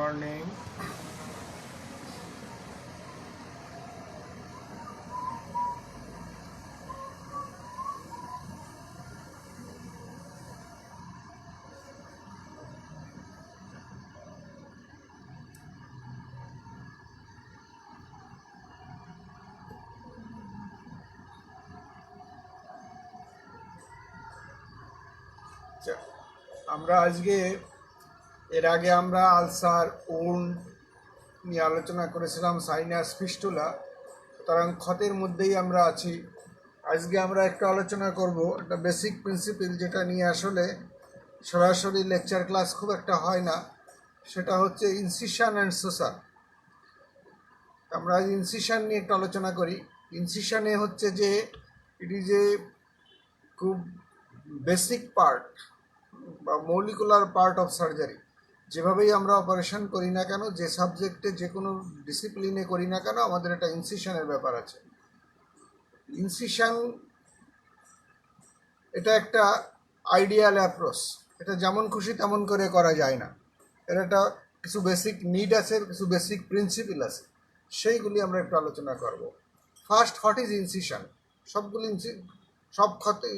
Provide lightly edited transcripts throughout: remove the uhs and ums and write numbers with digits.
morning. আমরা আজকে এর আগে আমরা আলসার উন্ড নিয়ে আলোচনা করেছিলাম, সাইনাস ফিস্টুলা। সুতরাং ক্ষতের মধ্যেই আমরা আছি। আজকে আমরা একটু আলোচনা করব একটা বেসিক প্রিন্সিপল, যেটা নিয়ে আসলে সরাসরি লেকচার ক্লাস খুব একটা হয় না। সেটা হচ্ছে ইনসিশন অ্যান্ড সোসা। আমরা আজ ইনসিশন নিয়ে একটু আলোচনা করি। ইনসিশনে হচ্ছে যে ইট ইজ এ খুব বেসিক পার্ট বা মলিকুলার পার্ট অফ সার্জারি। যেভাবেই আমরা অপারেশন করি না কেন, যে সাবজেক্টে যে কোনো ডিসিপ্লিনে করি না কেন, আমাদের একটা ইনসিশনের ব্যাপার আছে। ইনসিশন এটা একটা আইডিয়াল অ্যাপ্রোচ। এটা যেমন খুশি তেমন করে করা যায় না। এর একটা কিছু বেসিক নিড আছে, কিছু বেসিক প্রিন্সিপল আছে, সেইগুলি আমরা একটু আলোচনা করব। First, what is incision? সব ক্ষতে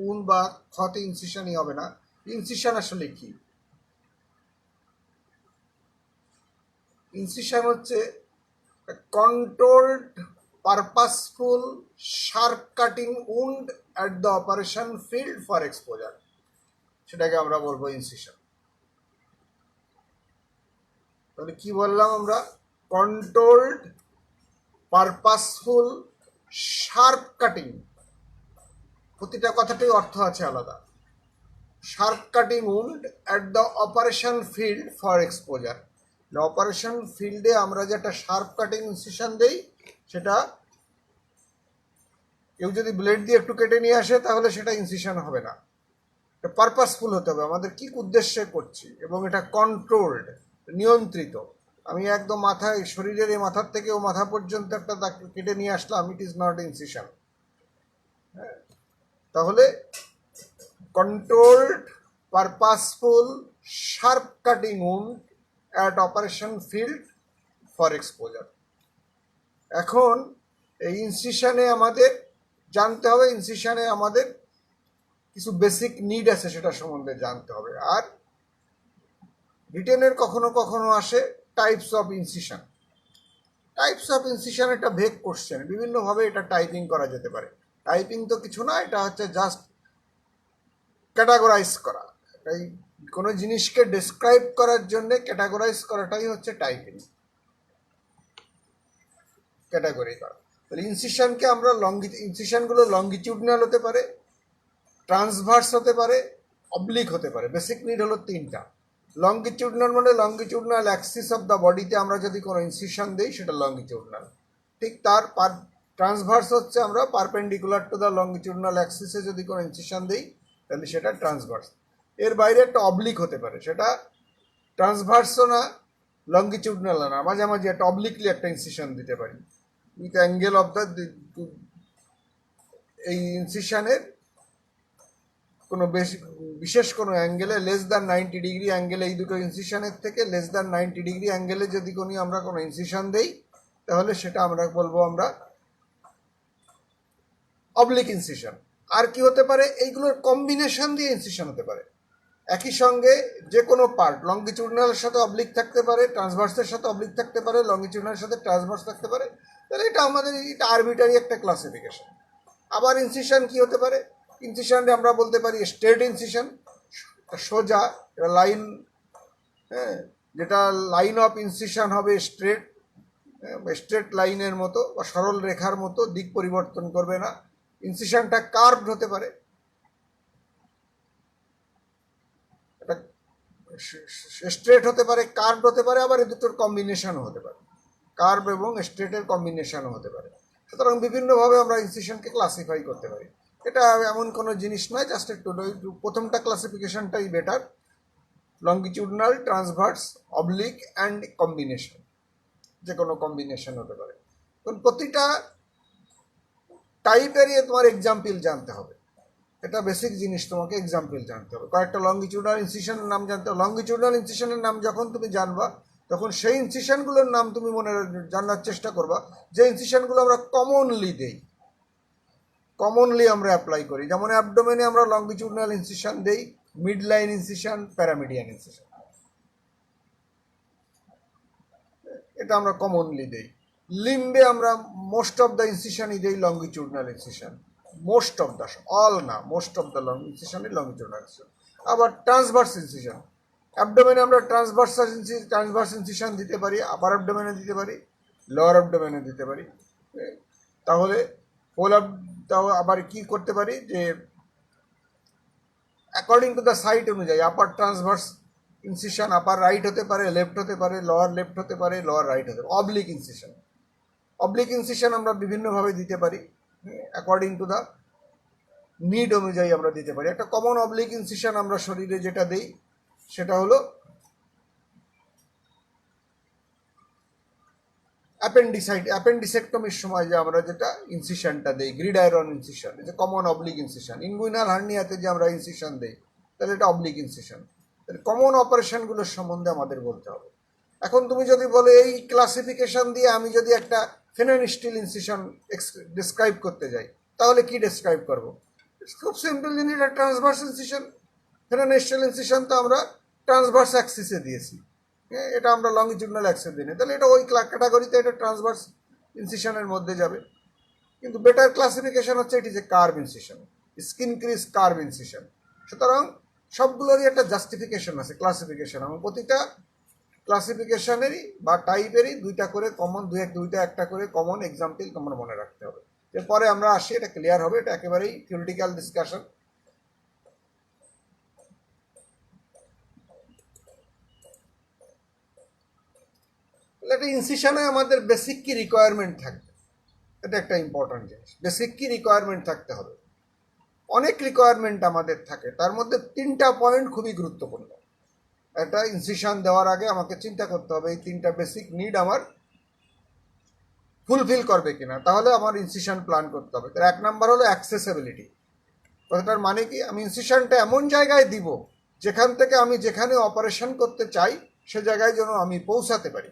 উন বা ক্ষতে ইনসিশনই হবে না। ইনসিশন আসলে কি? ইনসিশন হচ্ছে controlled purposeful sharp cutting wound at the operation field for exposure. সেটাকে আমরা বলবো ইনসিশন। তাহলে কি বললাম আমরা? Controlled purposeful sharp cutting. প্রতিটা কথাটাই অর্থ আছে আলাদা। Sharp cutting wound at the operation field for exposure. Operation ফিল্ডে আমরা যেটা শার্প কাটিং ইনসিশন দেই, সেটা কেউ যদি ব্লেড দিয়ে একটু কেটে নিয়ে আসে তাহলে সেটা ইনসিশন হবে না। এটা পারপাসফুল হতে হবে, আমাদের কি উদ্দেশ্যে করছি, এবং এটা কন্ট্রোলড, নিয়ন্ত্রিত। আমি একদম মাথায়, শরীরের এই মাথার থেকে ও মাথা পর্যন্ত একটা দাগ কেটে নিয়ে আসলাম, ইট ইজ নট ইনসিশন। তাহলে controlled purposeful sharp cutting wound at operation field for exposure. এখন এই ইনসিশনে আমাদের জানতে হবে, ইনসিশনে আমাদের কিছু বেসিক নিড আছে, সেটা সম্বন্ধে জানতে হবে। আর রিটেনের কখনো কখনো আসে types of incision. Types of incision একটা ভেগ কোশ্চেন, বিভিন্নভাবে এটা টাইপিং করা যেতে পারে। টাইপিং তো কিছু না, এটা হচ্ছে জাস্ট ক্যাটাগরাইজ করা। এই কোনো জিনিসকে ডেসক্রাইব করার জন্য ক্যাটাগরাইজ করাটাই হচ্ছে টাইপিং, ক্যাটাগরি করা। তাহলে ইনসিশনকে আমরা ইনসিশনগুলো লঙ্গিটিউডনাল হতে পারে, ট্রান্সভার্স হতে পারে, অবলিক হতে পারে। বেসিক নিড হলো তিনটা। লঙ্গিটিউডনাল মানে লঙ্গিটিউডনাল অ্যাক্সিস অফ দ্য বডিতে আমরা যদি কোনো ইনসিশন দিই, সেটা লঙ্গিটিউডনাল। ঠিক তার ট্রান্সভার্স হচ্ছে আমরা পারপেন্ডিকুলার টু দ্য লঙ্গিটিউডনাল অ্যাক্সিসে যদি কোনো ইনসিশন দিই, তাহলে সেটা ট্রান্সভার্স। এর বাইরে একটা অবলিক হতে পারে, সেটা ট্রান্সভার্সও না, লঙ্গিটিউডনাল না, মাঝামাঝি একটা অবলিকলি একটা ইনসিশন দিতে পারি উইথ অ্যাঙ্গেল অফ দ্য, এই ইনসিশনের কোনো বিশেষ কোনো অ্যাঙ্গেলে লেস দ্যান 90 ডিগ্রি অ্যাঙ্গেলে, এই দুটো ইনসিশনের থেকে লেস দ্যান 90 ডিগ্রি অ্যাঙ্গেলে যদি আমরা কোনো ইনসিশন দেই, তাহলে সেটা আমরা বলবো আমরা অবলিক ইনসিশন। আর কি হতে পারে? এইগুলোর কম্বিনেশন দিয়ে ইনসিশন হতে পারে। একই সঙ্গে যে কোনো পার্ট লঙ্গিটিউডনালের সাথে অবলিক থাকতে পারে, ট্রান্সভার্সের সাথে অবলিক থাকতে পারে, লঙ্গিটিউডনালের সাথে ট্রান্সভার্স থাকতে পারে। তাহলে এটা আমাদের এটা আরবিটারি একটা ক্লাসিফিকেশন। আবার ইনসিশন কি হতে পারে? ইনসিশনটা আমরা বলতে পারি স্ট্রেট ইনসিশন, সোজা লাইন, হ্যাঁ, যেটা লাইন অফ ইনসিশন হবে স্ট্রেট, স্ট্রেট লাইনের মতো বা সরল রেখার মতো, দিক পরিবর্তন করবে না। ইনসিশনটা কার্ভড হতে পারে, এটা স্ট্রেট হতে পারে, কার্ভড হতে পারে, আবার এই দুটোর কম্বিনেশনও হতে পারে, কার্ভ এবং স্ট্রেটের কম্বিনেশনও হতে পারে। সুতরাং বিভিন্নভাবে আমরা ইনসিশনকে ক্লাসিফাই করতে পারি। এটা এমন কোনো জিনিস নয়, জাস্ট একটু প্রথমটা ক্লাসিফিকেশনটাই better. Longitudinal, transverse, oblique and combination, যে কোনো কম্বিনেশন হতে পারে। প্রতিটা টাইপেরই তোমার এক্সাম্পল জানতে হবে। এটা বেসিক জিনিস, তোমাকে এক্সাম্পল জানতে হবে। কয়েকটা লঙ্গিটিউডাল ইনসিশনের নাম জানতে হবে। লঙ্গিটিউডাল ইনসিশনের নাম যখন তুমি জানবা তখন সেই ইনসিশনগুলোর নাম তুমি জানার চেষ্টা করবা যে ইনসিশনগুলো আমরা কমনলি দেই, কমনলি আমরা অ্যাপ্লাই করি। যেমন অ্যাবডোমেনে আমরা লঙ্গিটিউডাল ইনসিশন দেই, মিড লাইন ইনসিশন, প্যারামিডিয়ান ইনসিশন, এটা আমরা কমনলি দেই। লিম্বে আমরা মোস্ট অফ দ্য ইনসিশনই দেই longitudinal incision, most of the, all না, মোস্ট অফ দ্য ইনসিশনই লঙ্গিটিউডনাল ইনসিশন। আবার ট্রান্সভার্স ইনসিশন, অ্যাবডোমেনে আমরা ট্রান্সভার্স ইনসিশন দিতে পারি, আপার অ্যাবডোমেনে দিতে পারি, লোয়ার অ্যাবডোমেনে দিতে পারি। তাহলে তাও আবার কি করতে পারি যে অ্যাকর্ডিং টু দ্য সাইট অনুযায়ী আপার ট্রান্সভার্স ইনসিশন আপার রাইট হতে পারে, লেফট হতে পারে, লোয়ার লেফট হতে পারে, লোয়ার রাইট হতে পারে। অবলিক ইনসিশন আমরা বিভিন্নভাবে দিতে পারি, অ্যাকর্ডিং টু দ্য নিড অনুযায়ী আমরা দিতে পারি। একটা কমন অবলিক ইনসিশন আমরা শরীরে যেটা দেই সেটা হলো অ্যাপেন্ডিসেক্টমির সময় যে আমরা যেটা ইনসিশনটা দেই, গ্রিডাইরন ইনসিশন, এটা কমন অবলিক ইনসিশন। ইনগুইনাল হার্নিয়াতে যে আমরা ইনসিশন দেই তাহলে এটা অবলিক ইনসিশন। তাহলে কমন অপারেশনগুলোর সম্বন্ধে আমাদের বলতে হবে। এখন তুমি যদি বলো এই ক্লাসিফিকেশন দিয়ে আমি যদি একটা ফেনানিস্টিল ইনসিশন ডিসক্রাইব করতে যাই তাহলে কি ডিসক্রাইব করবো? খুব সিম্পল জিনিস, এটা ট্রান্সভার্স ইনসিশন। ফেনানিস্টিল ইনসিশন তো আমরা ট্রান্সভার্স অ্যাক্সিসে দিয়েছি, এটা আমরা লঙ্গিটিউডনাল অ্যাক্সিস দিই, তাহলে এটা ওই ক্যাটাগরিতে, এটা ট্রান্সভার্স ইনসিশনের মধ্যে যাবে। কিন্তু বেটার ক্লাসিফিকেশন হচ্ছে এটি যে curve incision, skin crease curve incision. সুতরাং সবগুলোরই একটা জাস্টিফিকেশন আছে, ক্লাসিফিকেশন, এবং প্রতিটা ক্লাসিফিকেশনেরই বা টাইপেরই দুইটা করে কমন, দুইটা একটা করে কমন এক্সাম্পল তোমার মনে রাখতে হবে। এরপরে আমরা আসি, এটা ক্লিয়ার হবে, এটা একেবারেই থিওরিটিক্যাল ডিসকাশন। একটা ইনসিশনে আমাদের বেসিক কি রিকোয়ারমেন্ট থাকবে, এটা একটা ইম্পর্টেন্ট জিনিস। বেসিক কি রিকোয়ারমেন্ট থাকতে হবে? অনেক রিকোয়ারমেন্ট আমাদের থাকে, তার মধ্যে 3টা পয়েন্ট খুবই গুরুত্বপূর্ণ। একটা ইনসিশন দেওয়ার আগে আমাকে চিন্তা করতে হবে এই 3টা বেসিক নিড আমার ফুলফিল করবে কিনা, তাহলে আমার ইনসিশন প্ল্যান করতে হবে। তার 1 নাম্বার হলো অ্যাক্সেসিবিলিটি। কথাটার মানে কি, আমি ইনসিশনটা এমন জায়গায় দিব যেখান থেকে আমি যেখানে অপারেশন করতে চাই সে জায়গায় যেন আমি পৌঁছাতে পারি।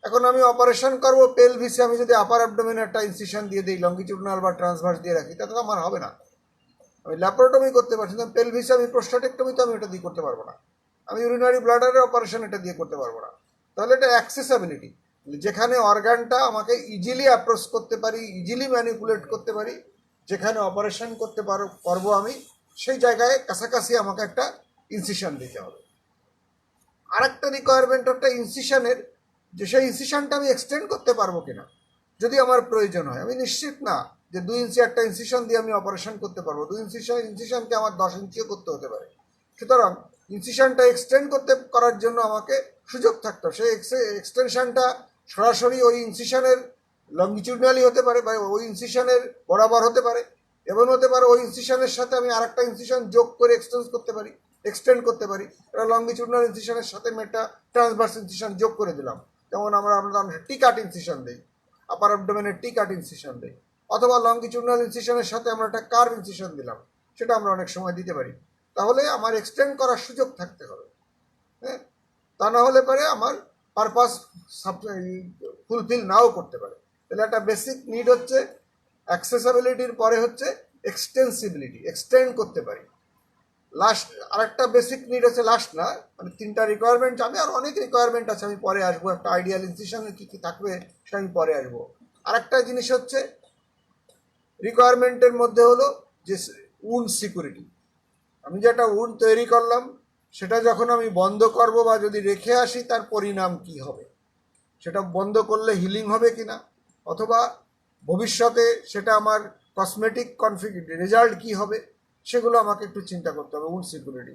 এখন আমি অপারেশন করবো পেলভিসে, আমি যদি আপার অ্যাবডোমেনে একটা ইনসিশন দিয়ে দিই, লঙ্গিটিউডনাল বা ট্রান্সভার্স দিয়ে রাখি, তাতে তো আমার হবে না। আমি ল্যাপারোটমি করতে পারছি না, পেলভিসে আমি প্রোস্টাটেক্টমি তো আমি এটা দিয়ে করতে পারবো না, আমি ইউরিনারি ব্লাডারের অপারেশন এটা দিয়ে করতে পারবো না। তাহলে এটা অ্যাক্সেসিবিলিটি, যেখানে অর্গানটা আমাকে ইজিলি অ্যাপ্রোচ করতে পারি, ইজিলি ম্যানিপুলেট করতে পারি, যেখানে অপারেশন করতে পারবো আমি, সেই জায়গায় কাছাকাছি আমাকে একটা ইনসিশন দিতে হবে। আরেকটা রিকোয়ারমেন্ট একটা ইনসিশনের, যে সেই ইনসিশনটা আমি এক্সটেন্ড করতে পারবো কিনা, যদি আমার প্রয়োজন হয়। আমি নিশ্চিত না যে 2 ইঞ্চি একটা ইনসিশন দিয়ে আমি অপারেশন করতে পারবো, 2 ইনসিশনকে আমার 10 ইঞ্চিও করতে হতে পারে। সুতরাং ইনসিশনটা এক্সটেন্ড করার জন্য আমাকে সুযোগ থাকতো, সেই এক্সটেনশনটা সরাসরি ওই ইনসিশনের লঙ্গিটিউডনালি হতে পারে, বা ওই ইনসিশনের বরাবর হতে পারে, এবং হতে পারে ওই ইনসিশনের সাথে আমি আরেকটা ইনসিশন যোগ করে এক্সটেন্ড করতে পারি। এটা লঙ্গিটিউডনাল ইনসিশনের সাথে আমি একটা ট্রান্সভার্স ইনসিশন যোগ করে দিলাম, যেমন আমরা টি কাট ইনসিশন দিই, আপার অ্যাবডোমেনের টি কাট ইনসিশন দিই, অথবা লঙ্গিটিউডনাল ইনসিশনের সাথে আমরা একটা কার্ভ ইনসিশন দিলাম, সেটা আমরা অনেক সময় দিতে পারি। তাহলে আমার এক্সটেন্ড করার সুযোগ থাকতে হবে, হ্যাঁ, তা না হলে পরে আমার পারপাস ফুলফিল নাও করতে পারে। তাহলে একটা বেসিক নিড হচ্ছে অ্যাক্সেসিবিলিটির পরে হচ্ছে এক্সটেন্সিবিলিটি, এক্সটেন্ড করতে পারি। লাস্ট আরেকটা বেসিক নিড হচ্ছে, লাস্ট না, মানে 3টা রিকোয়ারমেন্ট যাবে, আর অনেক রিকোয়ারমেন্ট আছে, আমি পরে আসবো। একটা আইডিয়াল ইনসিশনে কী কী থাকবে সেটা আমি পরে আসবো। আরেকটা জিনিস হচ্ছে রিকোয়ারমেন্টের মধ্যে হলো যে উন্ড সিকিউরিটি। আমি যে একটা উন্ড তৈরি করলাম সেটা যখন আমি বন্ধ করব বা যদি রেখে আসি তার পরিণাম কি হবে, সেটা বন্ধ করলে হিলিং হবে কিনা, অথবা ভবিষ্যতে সেটা আমার কসমেটিক রেজাল্ট কি হবে, সেগুলো আমাকে একটু চিন্তা করতে হবে। উন্ড সিকিউরিটি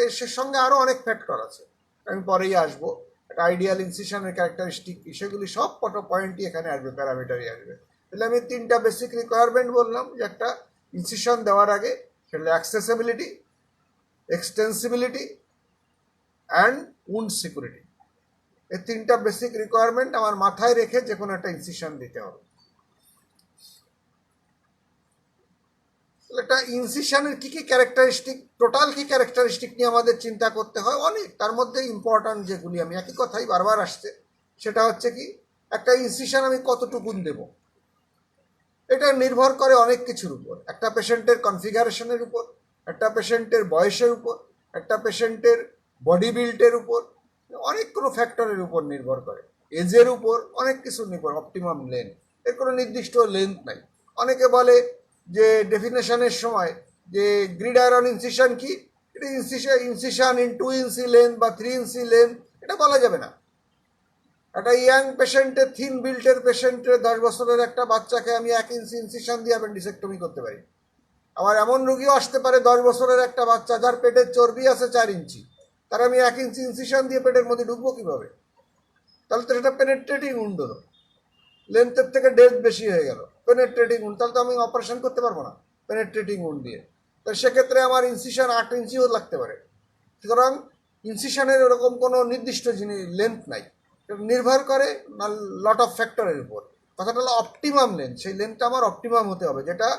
এর সঙ্গে আরও অনেক ফ্যাক্টর আছে, আমি পরেই আসবো। একটা আইডিয়াল ইনসিশনের ক্যারেক্টারিস্টিক সেগুলি সব কটা পয়েন্টই এখানে আসবে, প্যারামিটারই আসবে। তাহলে আমি 3টা বেসিক রিকোয়ারমেন্ট বললাম যে একটা ইনসিশন দেওয়ার আগে, সেটা অ্যাক্সেসিবিলিটি, এক্সটেন্সিবিলিটি অ্যান্ড উন্ড সিকিউরিটি। এই 3টা বেসিক রিকোয়ারমেন্ট আমার মাথায় রেখে যে কোনো একটা ইনসিশন দিতে হবে। তাহলে একটা ইনসিশনের কী কী ক্যারেক্টারিস্টিক, টোটাল কী ক্যারেক্টারিস্টিক নিয়ে আমাদের চিন্তা করতে হয় অনেক। তার মধ্যে ইম্পর্ট্যান্ট যেগুলি, আমি একই কথাই বারবার আসছে, সেটা হচ্ছে কি একটা ইনসিশন আমি কতটুকুন দেব। এটা নির্ভর করে অনেক কিছুর উপর, একটা পেশেন্টের কনফিগারেশনের উপর, একটা পেশেন্টের বয়সের উপর, একটা পেশেন্টের বডি বিল্ডের উপর, অনেক কোনো ফ্যাক্টরের উপর নির্ভর করে, এজের উপর, অনেক কিছুর নির্ভর। অপটিমাম লেন্থ, এর কোনো নির্দিষ্ট লেন্থ নাই। অনেকে বলে যে ডেফিনেশনের সময় যে গ্রিড আয়রন ইনসিশন কি, এটা ইনসিশন ইন 2 ইঞ্চি লেন্থ বা 3 ইঞ্চি লেন্থ, এটা বলা যাবে না। একটা ইয়াং পেশেন্টের, থিন বিল্টের পেশেন্টের, 10 বছরের একটা বাচ্চাকে আমি 1 ইঞ্চি ইনসিশন দিয়ে অ্যাপেন্ডিসেক্টমি করতে পারি। আবার এমন রুগীও আসতে পারে 10 বছরের একটা বাচ্চা যার পেটের চর্বি আছে 4 ইঞ্চি, তার আমি 1 ইঞ্চি ইনসিশন দিয়ে পেটের মধ্যে ঢুকবো কিভাবে? তাহলে তো সেটা পেনেট্রেটিং উন্ড হলো, লেন্থের থেকে ডেপথ বেশি হয়ে গেল, পেনেট্রেটিং উন্ড, তাহলে তো আমি অপারেশন করতে পারবো না পেনেট্রেটিং উন্ড দিয়ে। তাহলে সেক্ষেত্রে আমার ইনসিশন 8 ইঞ্চিও লাগতে পারে। সুতরাং ইনসিশনের ওরকম কোনো নির্দিষ্ট জিনিস লেন্থ নাই, নির্ভর করে লট অফ ফ্যাক্টরের উপর। কথাটা হলো অপটিমাম লেন্থ, সেই লেন্থটা আমার অপটিমাম হতে হবে, যেটা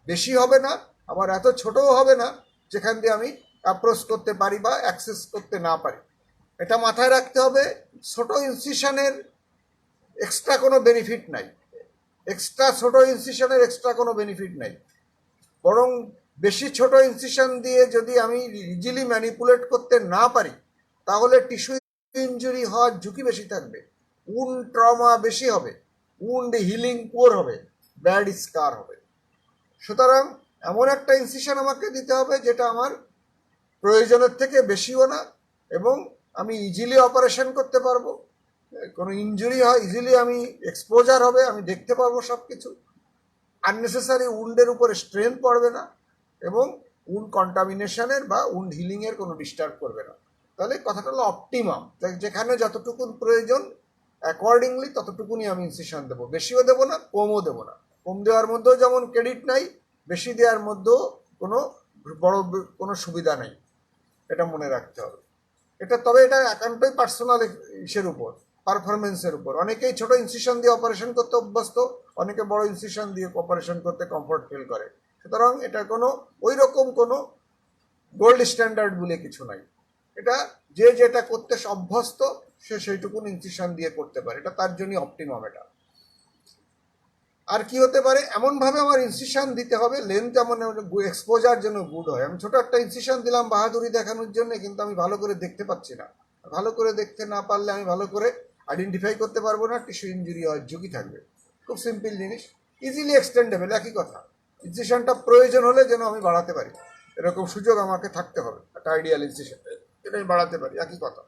বেশি হবে না আবার এত ছোটও হবে না যেখান দিয়ে আমি অ্যাপ্রোচ করতে পারি বা অ্যাক্সেস করতে না পারি। এটা মাথায় রাখতে হবে। ছোট ইনসিশনের এক্সট্রা কোনো বেনিফিট নাই, ছোট ইনসিশনের এক্সট্রা কোনো বেনিফিট নাই, বরং বেশি ছোট ইনসিশন দিয়ে যদি আমি ইজিলি ম্যানিপুলেট করতে না পারি তাহলে টিস্যু ইনজুরি হওয়ার ঝুঁকি বেশি থাকবে, উন্ড ট্রমা বেশি হবে, উন্ড হিলিং পুয়ার হবে, ব্যাড স্কার হবে। সুতরাং এমন একটা ইনসিশন আমাকে দিতে হবে যেটা আমার প্রয়োজনের থেকে বেশিও না, এবং আমি ইজিলি অপারেশন করতে পারবো, কোনো ইনজুরি হয় ইজিলি আমি এক্সপোজার হবে, আমি দেখতে পারবো সব কিছু, আননেসেসারি উন্ডের উপরে স্ট্রেন পড়বে না, এবং উন্ড কন্টামিনেশনের বা উন্ড হিলিংয়ের কোনো ডিস্টার্ব করবে না। তাহলে কথাটা হলো অপটিমাম, যেখানে যতটুকুন প্রয়োজন অ্যাকর্ডিংলি ততটুকুনি আমি ইনসিশন দেবো, বেশিও দেবো না কমও দেবো না। কম দেওয়ার মধ্যেও যেমন ক্রেডিট নাই, বেশি দেওয়ার মধ্যেও কোনো বড় কোনো সুবিধা নেই, এটা মনে রাখতে হবে। তবে এটা একান্তই পার্সোনাল ইসের উপর, পারফরমেন্সের উপর। অনেকেই ছোট ইনসিশন দিয়ে অপারেশন করতে অভ্যস্ত, অনেকে বড় ইনসিশন দিয়ে অপারেশন করতে কমফর্ট ফিল করে। সুতরাং এটা কোনো ওই রকম কোনো গোল্ড স্ট্যান্ডার্ড বলে কিছু নাই। এটা যে যেটা করতে অভ্যস্ত সে সেইটুকুন ইনসিশন দিয়ে করতে পারে, এটা তার জন্য অপটিমাম। এটা আর কি হতে পারে, এমনভাবে আমার ইনসিশন দিতে হবে লেন্থ যেমন এক্সপোজার যেন গুড হয়। আমি ছোট একটা ইনসিশন দিলাম বাহাদুরি দেখানোর জন্য, কিন্তু আমি ভালো করে দেখতে পাচ্ছি না। ভালো করে দেখতে না পারলে আমি ভালো করে আইডেন্টিফাই করতে পারবো না, টিস্যু ইনজুরি হওয়ার ঝুঁকি থাকবে। খুব সিম্পল জিনিস, ইজিলি এক্সটেন্ডেবল, একই কথা। ইনসিশনটা প্রয়োজন হলে যেন আমি বাড়াতে পারি, এরকম সুযোগ আমাকে থাকতে হবে। একটা আইডিয়াল ইনসিশন এটা আমি বাড়াতে পারি, একই কথা।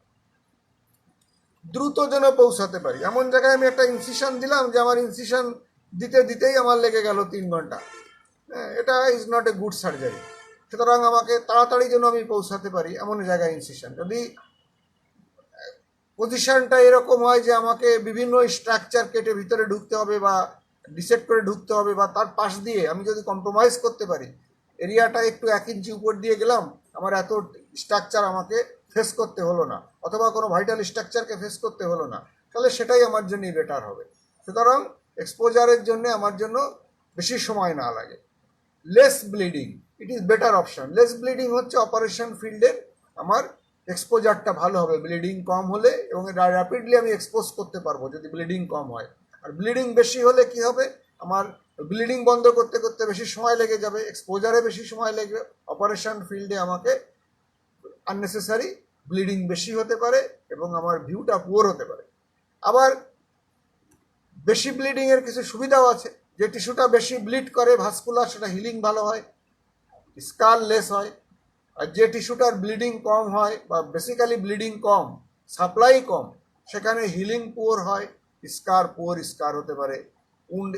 দ্রুত যেন পৌঁছাতে পারি, এমন জায়গায় আমি একটা ইনসিশন দিলাম যে আমার ইনসিশন দিতে দিতেই আমার লেগে গেল 3 ঘন্টা, এটা is not a good surgery. সুতরাং আমাকে তাড়াতাড়ি যেন আমি পৌঁছাতে পারি এমন জায়গায় ইনসিশন। যদি পজিশনটা এরকম হয় যে আমাকে বিভিন্ন স্ট্রাকচার কেটে ভিতরে ঢুকতে হবে বা ডিসেক্ট করে ঢুকতে হবে, বা তার পাশ দিয়ে আমি যদি কম্প্রোমাইজ করতে পারি, এরিয়াটা একটু 1 ইঞ্চি উপর দিয়ে গেলাম, আমার এত স্ট্রাকচার আমাকে ফেস করতে হলো না, অথবা কোনো ভাইটাল স্ট্রাকচারকে ফেস করতে হলো না, তাহলে সেটাই আমার জন্যই বেটার হবে। সুতরাং এক্সপোজারের জন্য আমার জন্য বেশি সময় না লাগে, less bleeding it is better option. Less bleeding হচ্ছে অপারেশন ফিল্ডের আমার এক্সপোজারটা ভালো হবে ব্লিডিং কম হলে, এবং র্যাপিডলি আমি এক্সপোজ করতে পারবো যদি ব্লিডিং কম হয়। আর ব্লিডিং বেশি হলে কি হবে, আমার ব্লিডিং বন্ধ করতে করতে বেশি সময় লেগে যাবে, এক্সপোজারে বেশি সময় লেগে, অপারেশন ফিল্ডে আমাকে আননেসেসারি ব্লিডিং বেশি হতে পারে এবং আমার ভিউটা পুয়ার হতে পারে। আবার বেশি ব্লিডিংয়ের কিছু সুবিধাও আছে, যে টিস্যুটা বেশি ব্লিড করে ভাস্কুলার, সেটা হিলিং ভালো হয়, স্কার লেস হয়। আর যে টিস্যুটার ব্লিডিং কম হয় বা বেসিক্যালি ব্লিডিং কম, সাপ্লাই কম, সেখানে হিলিং পুয়ার হয়, স্কার হতে পারে, উন্ড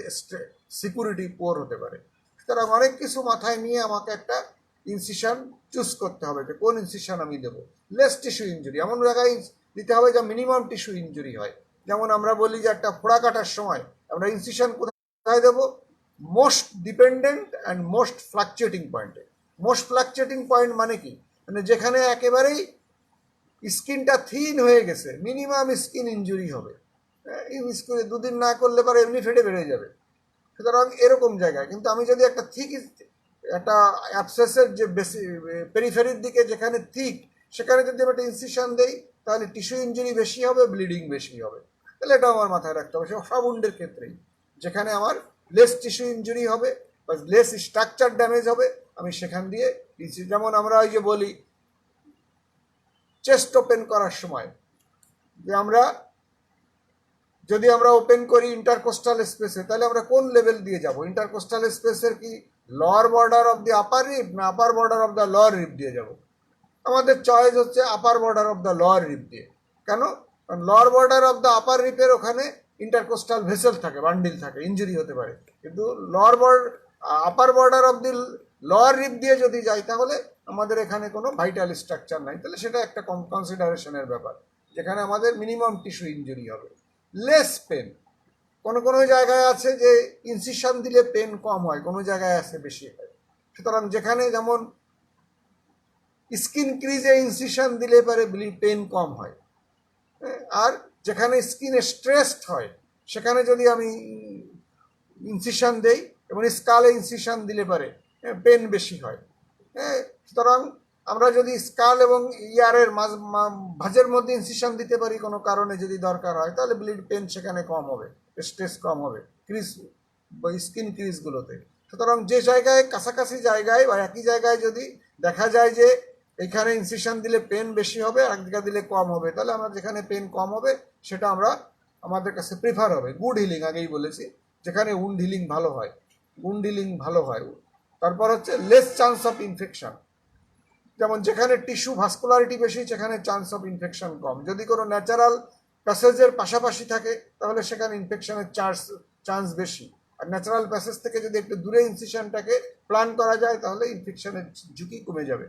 সিকিউরিটি পুয়ার হতে পারে। সুতরাং অনেক কিছু মাথায় নিয়ে আমাকে একটা ইনসিশন চুজ করতে হবে যে কোন ইনসিশন আমি দেবো। লেস টিস্যু ইনজুরি, এমন জায়গায় দিতে হবে যা মিনিমাম টিস্যু ইনজুরি হয়। যেমন আমরা বলি যে একটা ফোড়া কাটার সময় আমরা ইনসিশন কোথায় দেবো, most dependent and most fluctuating পয়েন্টে। মোস্ট ফ্লাকচুয়েটিং পয়েন্ট মানে কি, মানে যেখানে একেবারেই স্কিনটা থিন হয়ে গেছে, মিনিমাম স্কিন ইনজুরি হবে, স্কিনে 2 দিন না করলে পরে এমনি ফেটে বেড়ে যাবে। সুতরাং এরকম জায়গায় কিন্তু আমি যদি একটা থিক একটা অ্যাবসেসের যে বেশি পেরিফেরির দিকে যেখানে থিক, সেখানে যদি আমি একটা ইনসিশন দেই তাহলে টিস্যু ইঞ্জুরি বেশি হবে, ব্লিডিং বেশি হবে। তাহলে এটা আমার মাথায় রাখতে হবে সব উন্ডের ক্ষেত্রেই। যেখানে আমার লেস টিস্যু ইঞ্জুরি হবে বা লেস স্ট্রাকচার ড্যামেজ হবে, আমি সেখান দিয়ে যেমন আমরা ওই যে বলি চেস্ট ওপেন করার সময় যে আমরা যদি আমরা ওপেন করি ইন্টারকোস্টাল স্পেসে, তাহলে আমরা কোন লেভেল দিয়ে যাব? ইন্টারকোস্টাল স্পেসের কি lower border of the upper rib না upper border of the lower rib দিয়ে যাব? আমাদের চয়েস হচ্ছে upper border of the lower rib দিয়ে। কেন? কারণ lower border of the upper রিপের ওখানে ইন্টারকোস্টাল ভেসেল থাকে, বান্ডিল থাকে, ইঞ্জুরি হতে পারে। কিন্তু upper border of the lower rib দিয়ে যদি যাই তাহলে আমাদের এখানে কোনো ভাইটাল স্ট্রাকচার নাই, তাহলে সেটা একটা কনসিডারেশনের ব্যাপার, যেখানে আমাদের মিনিমাম টিস্যু ইঞ্জুরি হবে। লেস পেন, কোনো কোনো জায়গায় আছে যে ইনসিশন দিলে পেন কম হয়, কোনো জায়গায় আছে বেশি হয়। সুতরাং যেখানে যেমন স্কিন ক্রিজে ইনসিশন দিলে পারে পেন কম হয়, আর যেখানে স্কিন স্ট্রেসড হয় সেখানে যদি আমি ইনসিশন দেই এবং স্কালে ইনসিশন দিলে পারে পেন বেশি হয়। সুতরাং আমরা যদি স্কাল এবং ইয়ারের ভাঁজের মধ্যে ইনসিশন দিতে পারি কোনো কারণে যদি দরকার হয়, তাহলে ব্লিড পেন সেখানে কম হবে, স্ট্রেস কম হবে ক্রিজ বা স্কিন ক্রিজগুলোতে। সুতরাং যে জায়গায় কাছাকাছি জায়গায় বা একই জায়গায় যদি দেখা যায় যে এখানে ইনসিশন দিলে পেন বেশি হবে, এক জায়গায় দিলে কম হবে, তাহলে আমরা যেখানে পেন কম হবে সেটা আমাদের কাছে প্রিফার হবে। গুড হিলিং, আগেই বলেছি, যেখানে উন্ড হিলিং ভালো হয়, উন্ড হিলিং ভালো হয়। তারপর হচ্ছে লেস চান্স অফ ইনফেকশন, যেমন যেখানে টিস্যু ভাস্কুলারিটি বেশি সেখানে চান্স অফ ইনফেকশন কম। যদি কোনো ন্যাচারাল প্যাসেজের পাশাপাশি থাকে তাহলে সেখানে ইনফেকশনের চান্স বেশি। আর ন্যাচারাল প্যাসেজ থেকে যদি একটু দূরে ইনসিশনটাকে প্ল্যান করা যায় তাহলে ইনফেকশনের ঝুঁকি কমে যাবে।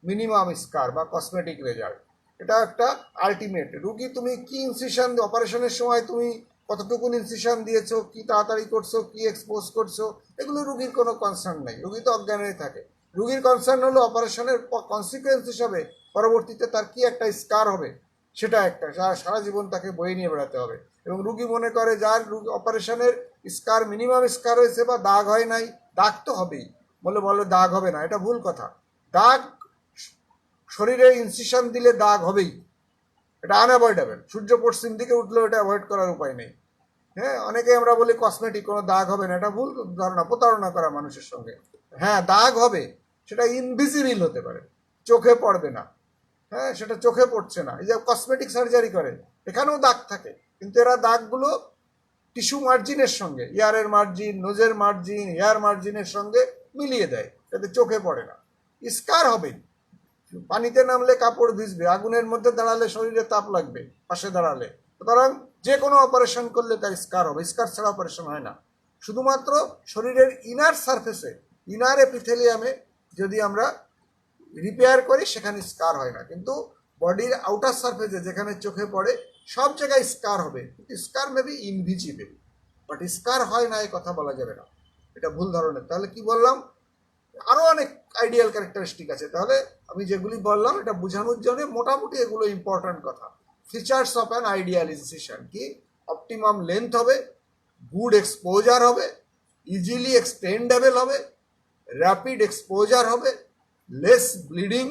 মিনিমাম স্কার বা কসমেটিক রেজাল্ট, এটা একটা আলটিমেট। রুগী তুমি কি ইনসিশন অপারেশনের সময় তুমি কতটুকু ইনসিশন দিয়েছো, কি তাড়াতাড়ি করছো, কি এক্সপোজ করছো, এগুলো রুগীর কোনো কনসার্ন নেই, রুগী তো অজ্ঞান হয়ে থাকে। রুগীর কনসার্ন হলো অপারেশনের কনসিকুয়েন্স হিসাবে পরবর্তীতে তার কি একটা স্কার হবে, সেটা একটা সারা জীবন তাকে বয়ে নিয়ে বেড়াতে হবে। এবং রুগী মনে করে যার অপারেশনের স্কার মিনিমাম স্কার হয়েছে বা দাগ হয় নাই, দাগ তো হবেই, বলো দাগ হবে না, এটা ভুল কথা। দাগ, শরীরে ইনসিশন দিলে দাগ হবেই, এটা আনঅ্যাভয়েডেবল। সূর্য পশ্চিম দিকে উঠলেও এটা অ্যাভয়েড করার উপায় নেই। অনেকে আমরা বলি কসমেটিক, কোনো দাগ হবে না, এটা ভুল ধারণা, প্রতারণা করা মানুষের সঙ্গে। দাগ হবে, সেটা ইনভিজিবল হতে পারে, চোখে পড়বে না। সেটা চোখে পড়ছে না। এই যে কসমেটিক সার্জারি করে এখানেও দাগ থাকে, কিন্তু এরা দাগগুলো টিস্যু মার্জিনের সঙ্গে, ইয়ারের মার্জিন, নোজের মার্জিন, হেয়ার মার্জিনের সঙ্গে মিলিয়ে দেয়, যাতে চোখে পড়ে না। স্কার হবে, পানিতে নামলে কাপড় ভিজবে, আগুনের মধ্যে দাঁড়ালে শরীরে তাপ লাগবে, পাশে দাঁড়ালে। সুতরাং যে কোনো অপারেশন করলে তার স্কার হবে, স্কার ছাড়া অপারেশন হয় না। শুধুমাত্র শরীরের ইনার সারফেসে, ইনার এপিথেলিয়ামে যদি আমরা রিপেয়ার করি সেখানে স্কার হয় না, কিন্তু বডির আউটার সারফেসে যেখানে চোখে পড়ে সব জায়গায় স্কার হবে, কিন্তু স্কার মেবি ইনভিজিবল, বাট স্কার হয় না এই কথা বলা যাবে না, এটা ভুল ধরনের। তাহলে কি বললাম? আরও অনেক আইডিয়াল ক্যারেক্টারিস্টিক আছে। তাহলে আমি যেগুলি বললাম এটা বোঝানোর জন্য মোটামুটি এগুলো ইম্পর্ট্যান্ট কথা। Features of an ideal incision কি? অপটিমাম লেন্থ হবে, গুড এক্সপোজার হবে, ইজিলি এক্সটেন্ডেবল হবে, র্যাপিড এক্সপোজার হবে, less bleeding,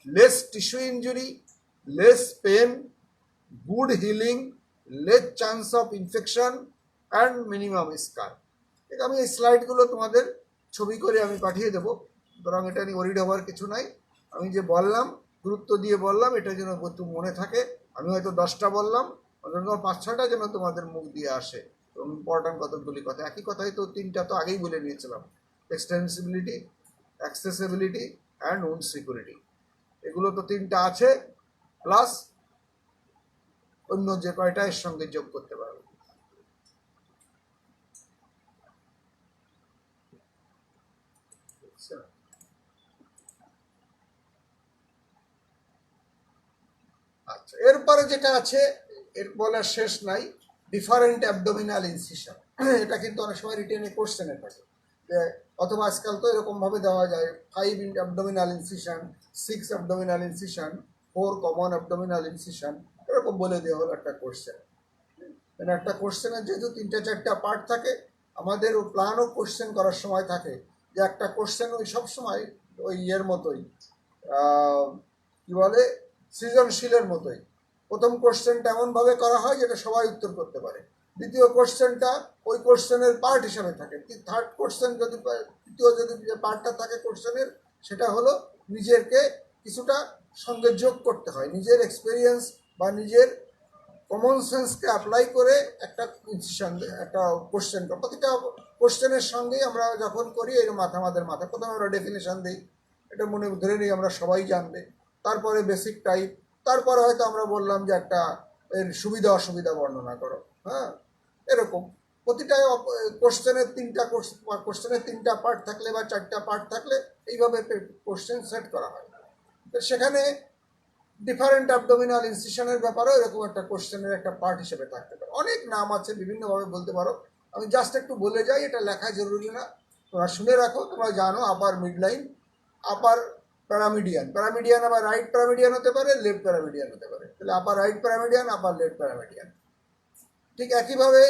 less tissue injury, less pain, good healing, less chance of infection and minimum scar. ঠিক, আমি এই স্লাইডগুলো তোমাদের ছবি করে আমি পাঠিয়ে দেবো, সুতরাং এটা নিয়ে ওরিড হওয়ার কিছু নাই। আমি যে বললাম, গুরুত্ব দিয়ে বললাম, এটা যেন একটু মনে থাকে। আমি হয়তো 10টা বললাম, অন্তত 5-6টা যেন তোমাদের মুখ দিয়ে আসে, এবং ইম্পর্ট্যান্ট কতগুলি কথা। একই কথাই তো 3টা তো আগেই বলে নিয়েছিলাম, এক্সটেন্সিবিলিটি, অ্যাক্সেসিবিলিটি অ্যান্ড উন্ড সিকিউরিটি, এগুলো তো 3টা আছে, প্লাস অন্য যে কয়টা এর সঙ্গে যোগ করতে পারবে। আচ্ছা, এরপরে যেটা আছে, এর বলার শেষ নাই, ডিফারেন্ট অ্যাবডোমিনাল ইনসিশন। এটা কিন্তু অনেক সময় রিটেনে কোশ্চেনে থাকে, যে অথবা আজকাল তো এরকম ভাবে দেওয়া যায় 5 abdominal incision, 6 abdominal incision, 4 common abdominal incision, এরকম বলে দেওয়া হলো একটা কোশ্চেন। মানে একটা কোশ্চেনের যেহেতু 3টা 4টা পার্ট থাকে, আমাদের প্ল্যানও কোশ্চেন করার সময় থাকে যে একটা কোশ্চেন ওই সবসময় ওই ইয়ের মতোই কি বলে সৃজনশীলের মতোই। প্রথম কোশ্চেনটা এমনভাবে করা হয় যেটা সবাই উত্তর করতে পারে, দ্বিতীয় কোশ্চেনটা ওই কোশ্চেনের পার্ট হিসাবে থাকে, থার্ড কোশ্চেন যদি তৃতীয় যদি যে পার্টটা থাকে কোশ্চেনের সেটা হলো নিজেকে কিছুটা সঙ্গে যোগ করতে হয়, নিজের এক্সপিরিয়েন্স বা নিজের কমন সেন্সকে অ্যাপ্লাই করে একটা একটা কোশ্চেন, প্রতিটা কোশ্চেনের সঙ্গেই আমরা যখন করি এর আমাদের মাথায় প্রথমে আমরা ডেফিনেশন দিই, এটা মনে ধরে নিই আমরা সবাই জানবে, তারপরে বেসিক টাইপ, তারপরে হয়তো আমরা বললাম যে একটা এর সুবিধা অসুবিধা বর্ণনা করো। হ্যাঁ, এরকম প্রতিটা কোশ্চেনের তিনটা পার্ট থাকলে বা চারটা পার্ট থাকলে এইভাবে কোশ্চেন সেট করা হয়। তো সেখানে ডিফারেন্ট অ্যাবডোমিনাল ইনসিশনের ব্যাপারেও এরকম একটা কোশ্চেনের একটা পার্ট হিসেবে থাকতে পারে। অনেক নাম আছে, বিভিন্নভাবে বলতে পারো। আমি জাস্ট একটু বলে যাই, এটা লেখা জরুরি না, তোমরা শুনে রাখো। তোমরা জানো আপার মিড লাইন, আপার প্যারামিডিয়ান, প্যারামিডিয়ান আবার রাইট প্যারামিডিয়ান হতে পারে, লেফট প্যারামিডিয়ান হতে পারে। তাহলে আপার রাইট প্যারামিডিয়ান, আপার লেফট প্যারামিডিয়ান। ঠিক একইভাবে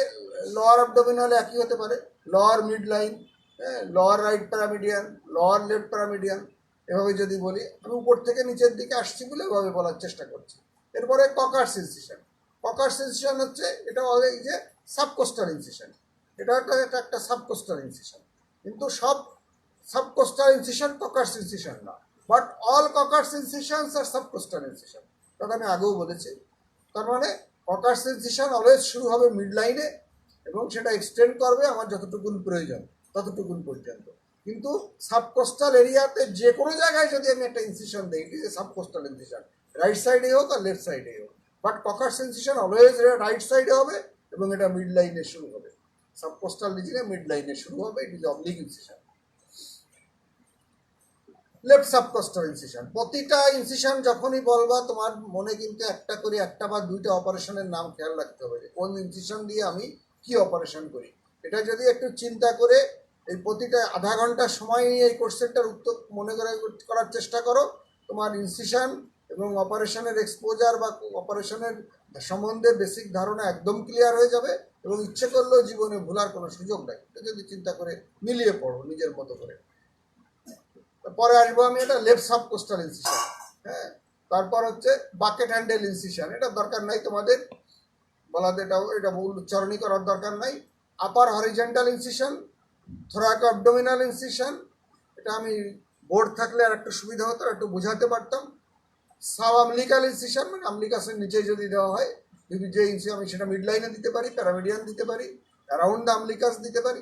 লোয়ার অ্যাবডোমিনাল একই হতে পারে, লোয়ার মিড লাইন, হ্যাঁ, লোয়ার রাইট প্যারামিডিয়ান, লোয়ার লেফট প্যারামিডিয়ান। এভাবে যদি বলি, আমি উপর থেকে নিচের দিকে আসছি বলে এভাবে বলার চেষ্টা করছি। এরপরে ককার্স ইনসিশন। ককার্স ইনসিশন হচ্ছে এটা এই যে সাবকোস্টাল ইনসিশন, এটা একটা সাবকোস্টাল ইনসিশন, কিন্তু সব সাবকোস্টাল ইনসিশন ককার্স ইনসিশন না, বাট অল ককার্স ইনসিশনস আর সাবকোস্টাল ইনসিশন, কথা আমি আগেও বলেছি। তার মানে ককার্স ইনসিশন অলওয়েজ শুরু হবে মিড লাইনে এবং সেটা এক্সটেন্ড করবে আমার যতটুকুন প্রয়োজন ততটুকুন পর্যন্ত। কিন্তু সাবকোস্টাল এরিয়াতে যে কোনো জায়গায় যদি আমি একটা ইনসিশন দিই, ইট is A subcostal incision, right সাইডে হোক আর লেফট সাইডে হোক, but caucus incision always right সাইডে হবে এবং এটা মিড লাইনে শুরু হবে। সাবকোস্টাল রিজনে মিড লাইনে শুরু হবে, it is oblique incision. Left subcostal incision, প্রতিটা ইনসিশন যখনই বলবা তোমার মনে কিন্তু একটা করে একটা বা দুইটা অপারেশনের নাম খেয়াল রাখতে হবে, কোন ইনসিশন দিয়ে আমি কি অপারেশন করি। এটা যদি একটু চিন্তা করে এই প্রতিটা আধা ঘন্টা সময় নিয়ে এই কোশ্চেনটার উত্তর মনে করার চেষ্টা করো, তোমার ইনসিশন এবং অপারেশনের এক্সপোজার বা অপারেশনের সম্বন্ধে বেসিক ধারণা একদম ক্লিয়ার হয়ে যাবে এবং ইচ্ছে করলেও জীবনে ভুলার কোনো সুযোগ নেই। এটা যদি চিন্তা করে মিলিয়ে পড়ো নিজের মতো করে। পরে আসবো আমি এটা লেফট সাবকোস্টাল ইনসিশন। হ্যাঁ, তারপর হচ্ছে বাকেট হ্যান্ডেল ইনসিশন, এটা দরকার নাই তোমাদের বলাতে, এটা ভুল উচ্চারণই করার দরকার নাই। আপার হরিজেন্টাল ইনসিশন, থোরাকো অ্যাবডোমিনাল ইনসিশন, এটা আমি বোর্ড থাকলে আর একটু সুবিধা হতো, একটু বোঝাতে পারতাম। সাব আমলিকাল ইনসিশন, মানে আমলিকাসের নিচে যদি দেওয়া হয়, যদি যে ইনসিশন আমি সেটা মিড লাইনে দিতে পারি, প্যারামিডিয়ান দিতে পারি, অ্যারাউন্ড দ্য আমলিকাস দিতে পারি,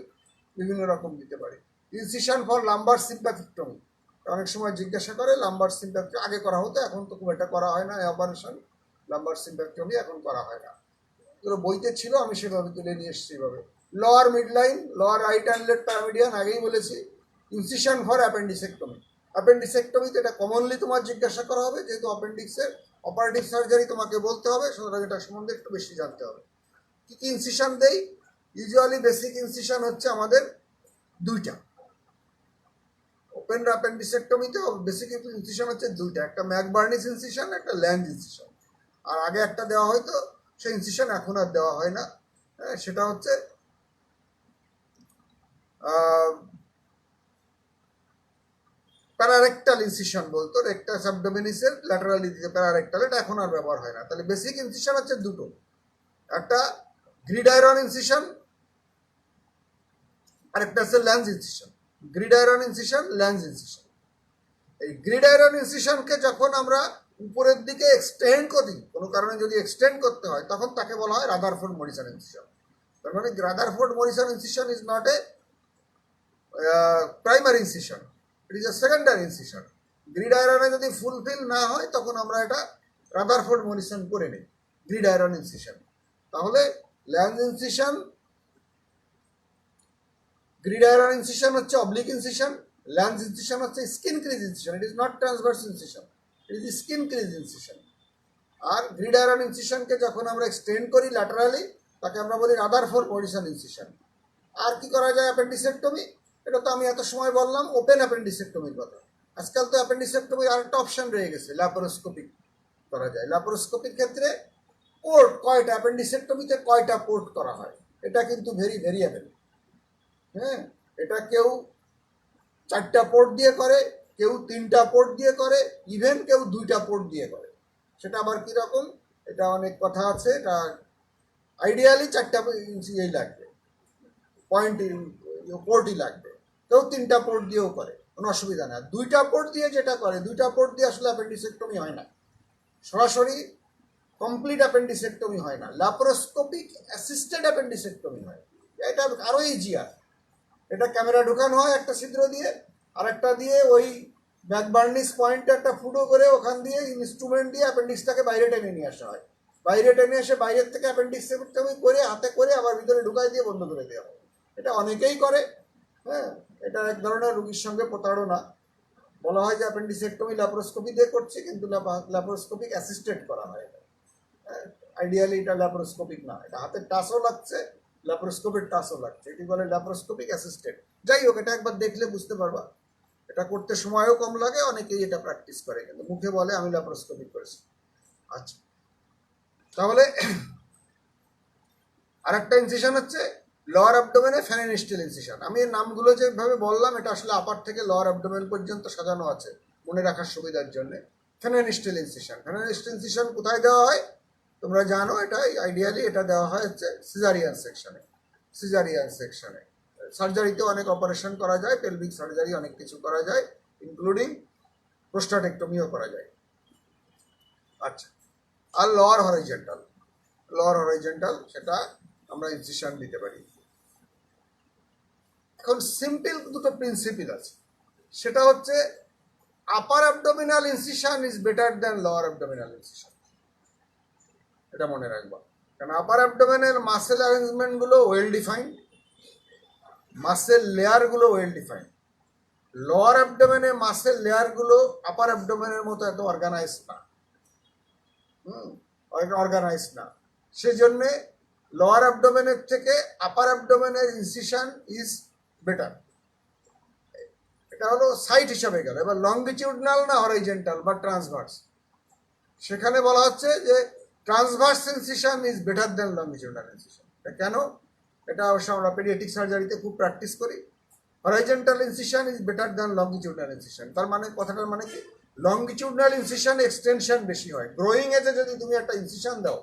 বিভিন্ন রকম দিতে পারি। ইনসিশন ফর লাম্বার সিম্প্যাথেক্টমি, অনেক সময় জিজ্ঞাসা করে লাম্বার সিম্প্যাথেক্টমি আগে করা হতো, এখন তো খুব একটা করা হয় না এই অপারেশন, লাম্বার সিম্প্যাথেক্টমি এখন করা হয় না। এগুলো বইতে ছিল, আমি সেভাবে তুলে নিয়ে এসেছি এভাবে। Lower midline, lower right and left paramedian আগেই বলেছি। ইনসিশন ফর অ্যাপেন্ডিসেক্টমি, অ্যাপেন্ডিসেক্টমিতে এটা কমনলি তোমার জিজ্ঞাসা করা হবে, যেহেতু অ্যাপেন্ডিক্সের অপারেটিভ সার্জারি তোমাকে বলতে হবে, সুতরাং এটা সম্বন্ধে একটু বেশি জানতে হবে। কী কী ইনসিশন দেই? ইউজুয়ালি বেসিক ইনসিশন হচ্ছে আমাদের দুইটা। ওপেন অ্যাপেন্ডিসেক্টমিতে বেসিক ইনসিশন হচ্ছে দুইটা, একটা ম্যাকবার্নিস ইনসিশন, একটা ল্যান্ড ইনসিশন। আর আগে একটা দেওয়া হয়তো, সেই ইনসিশন এখন আর দেওয়া হয় না। সেটা হচ্ছে প্যারারেক্টাল ইনসিশন বলতো, রেক্টাস অ্যাবডোমিনিসের ল্যাটারালি দিকে প্যারারেক্টাল, এটা এখন আর ব্যবহার হয় না। তাহলে বেসিক ইনসিশন হচ্ছে দুটো, একটা গ্রিডাইরন ইনসিশন আর একটা হচ্ছে Lanz incision. Gridiron incision, Lanz incision. এই গ্রিডাইরন ইনসিশনকে যখন আমরা উপরের দিকে এক্সটেন্ড করি, কোনো কারণে যদি এক্সটেন্ড করতে হয়, তখন তাকে বলা হয় রাদারফোর্ড মরিসন ইনসিশন। তার মানে Rutherford Morrison incision is not a primary incision, it is a secondary incision. Grid আয়রনে যদি ফুলফিল না হয় তখন আমরা এটা রাদারফোর্ড মরিসন করে নিই, গ্রিড আয়রন ইনসিশন। তাহলে Lanz incision, gridiron incision হচ্ছে অবলিক ইনসিশন, ল্যান্স ইনসিশন হচ্ছে skin crease incision, it is not transverse incision, it is skin crease incision. আর গ্রিড আয়রন ইনসিশনকে যখন আমরা এক্সটেন্ড করি ল্যাটারালি, তাকে আমরা বলি রাদারফোর্ড মরিসন ইনসিশন। আর কি করা যায় অ্যাপেন্ডিসেক্টমি? এটা তো আমি এত সময় বললাম ওপেন অ্যাপেন্ডিসেক্টমির কথা। আজকাল তো অ্যাপেন্ডিসেক্টমির আরেকটা অপশন রয়ে গেছে, ল্যাপারোস্কোপি করা যায়। ল্যাপারোস্কোপির ক্ষেত্রে পোর্ট কয়টা, অ্যাপেন্ডিসেক্টমিতে কয়টা পোর্ট করা হয়, এটা কিন্তু ভেরি ভেরিয়েবল। হ্যাঁ, এটা কেউ 4টা পোর্ট দিয়ে করে, কেউ 3টা পোর্ট দিয়ে করে, ইভেন কেউ 2টা পোর্ট দিয়ে করে। সেটা আবার কীরকম, এটা অনেক কথা আছে। এটা আইডিয়ালি 4টা ইঞ্চি লাগবে, পয়েন্ট পোর্টই লাগবে। কেউ 3টা পোর্ট দিয়েও করে, কোনো অসুবিধা না। 2টা পোর্ট দিয়ে যেটা করে, 2টা পোর্ট দিয়ে আসলে অ্যাপেন্ডিসেক্টমি হয় না, সরাসরি কমপ্লিট অ্যাপেন্ডিসেক্টমি হয় না, ল্যাপারোস্কোপিক অ্যাসিস্টেড অ্যাপেন্ডিসেক্টমি হয়। এটা আরও ইজিয়ার। এটা ক্যামেরা ঢুকানো হয় একটা ছিদ্র দিয়ে, আর একটা দিয়ে ওই ব্যাকবার্নিস পয়েন্টে একটা ফুটো করে ওখান দিয়ে ইনস্ট্রুমেন্ট দিয়ে অ্যাপেন্ডিক্সটাকে বাইরে টেনে নিয়ে আসা হয়। বাইরে টেনে এসে বাইরের থেকে অ্যাপেন্ডিক্সেক্টমি করে হাতে করে আবার ভিতরে ঢুকাই দিয়ে বন্ধ করে দেওয়া হয়। এটা অনেকেই করে। হ্যাঁ, এটা এক ধরনের রুগীর সঙ্গে প্রতারণা। বলা হয় যে অ্যাপেন্ডিসেক্টমি ল্যাপারোস্কোপি দিয়ে করছে, কিন্তু ল্যাপারোস্কোপিক অ্যাসিস্টেড করা হয়। আইডিয়ালি এটা ল্যাপারোস্কোপিক না, এটা হাতের টাচও লাগছে, ল্যাপারোস্কোপিক টাচও লাগছে, এটি বলে ল্যাপারোস্কোপিক অ্যাসিস্টেড। যাই হোক, এটা একবার দেখলে বুঝতে পারবা। এটা করতে সময়ও কম লাগে, অনেকেই এটা প্র্যাকটিস করে, কিন্তু মুখে বলে আমি ল্যাপারোস্কোপিক করেছি। আচ্ছা, তাহলে আরেকটা ইনসিশন হচ্ছে লোয়ার অ্যাবডোমেনে ফ্যানেনিস্টেল ইনসিশন। আমি এই নামগুলো যেভাবে বললাম, এটা আসলে আপার থেকে লোয়ার অ্যাবডোমেন পর্যন্ত সাজানো আছে মনে রাখার সুবিধার জন্য। ফ্যানেনিস্টেল ইনসিশন, ফ্যানেনিস্টেল ইনসিশন কোথায় দেওয়া হয় তোমরা জানো। এটা আইডিয়ালি এটা দেওয়া হয় হচ্ছে সিজারিয়ান সেকশনে। সিজারিয়ান সেকশনে সার্জারিতে অনেক অপারেশন করা যায়, পেলভিক সার্জারি অনেক কিছু করা যায়, ইনক্লুডিং প্রোস্টাটেক্টমিও করা যায়। আচ্ছা, আর লোয়ার হরাইজন্টাল, লোয়ার হরাইজন্টাল সেটা আমরা ইনসিশন দিতে পারি। এখন সিম্পল দুটো প্রিন্সিপল আছে, সেটা হচ্ছে upper abdominal incision is better than lower abdominal incision. এটা মনে রাখবা, কারণ আপার অ্যাবডোমেনের মাসেল অ্যারেঞ্জমেন্টগুলো ওয়েল ডিফাইন্ড, মাসেল লেয়ারগুলো ওয়েল ডিফাইন্ড। লোয়ার অ্যাবডোমেনে মাসেল লেয়ারগুলো আপার অ্যাবডোমেনের মতো এত অর্গানাইজ না, অর্গানাইজ না। সেজন্যে লোয়ার অ্যাবডোমেনের থেকে আপার অ্যাবডোমেনের ইনসিশন ইজ বেটার। এটা হলো সাইট হিসাবে গেল। এবার লঙ্গিটিউডনাল না হরাইজন্টাল বা ট্রান্সভার্স, সেখানে বলা হচ্ছে যে transverse incision is better than longitudinal incision. কেন? এটা অবশ্য আমরা পেডিয়াট্রিক সার্জারিতে খুব প্র্যাকটিস করি। Horizontal incision is better than longitudinal incision. তার মানে কথাটার মানে কি, লঙ্গিটিউডনাল ইনসিশন এক্সটেনশন বেশি হয়। গ্রোয়িং এজে যদি তুমি একটা ইনসিশন দাও,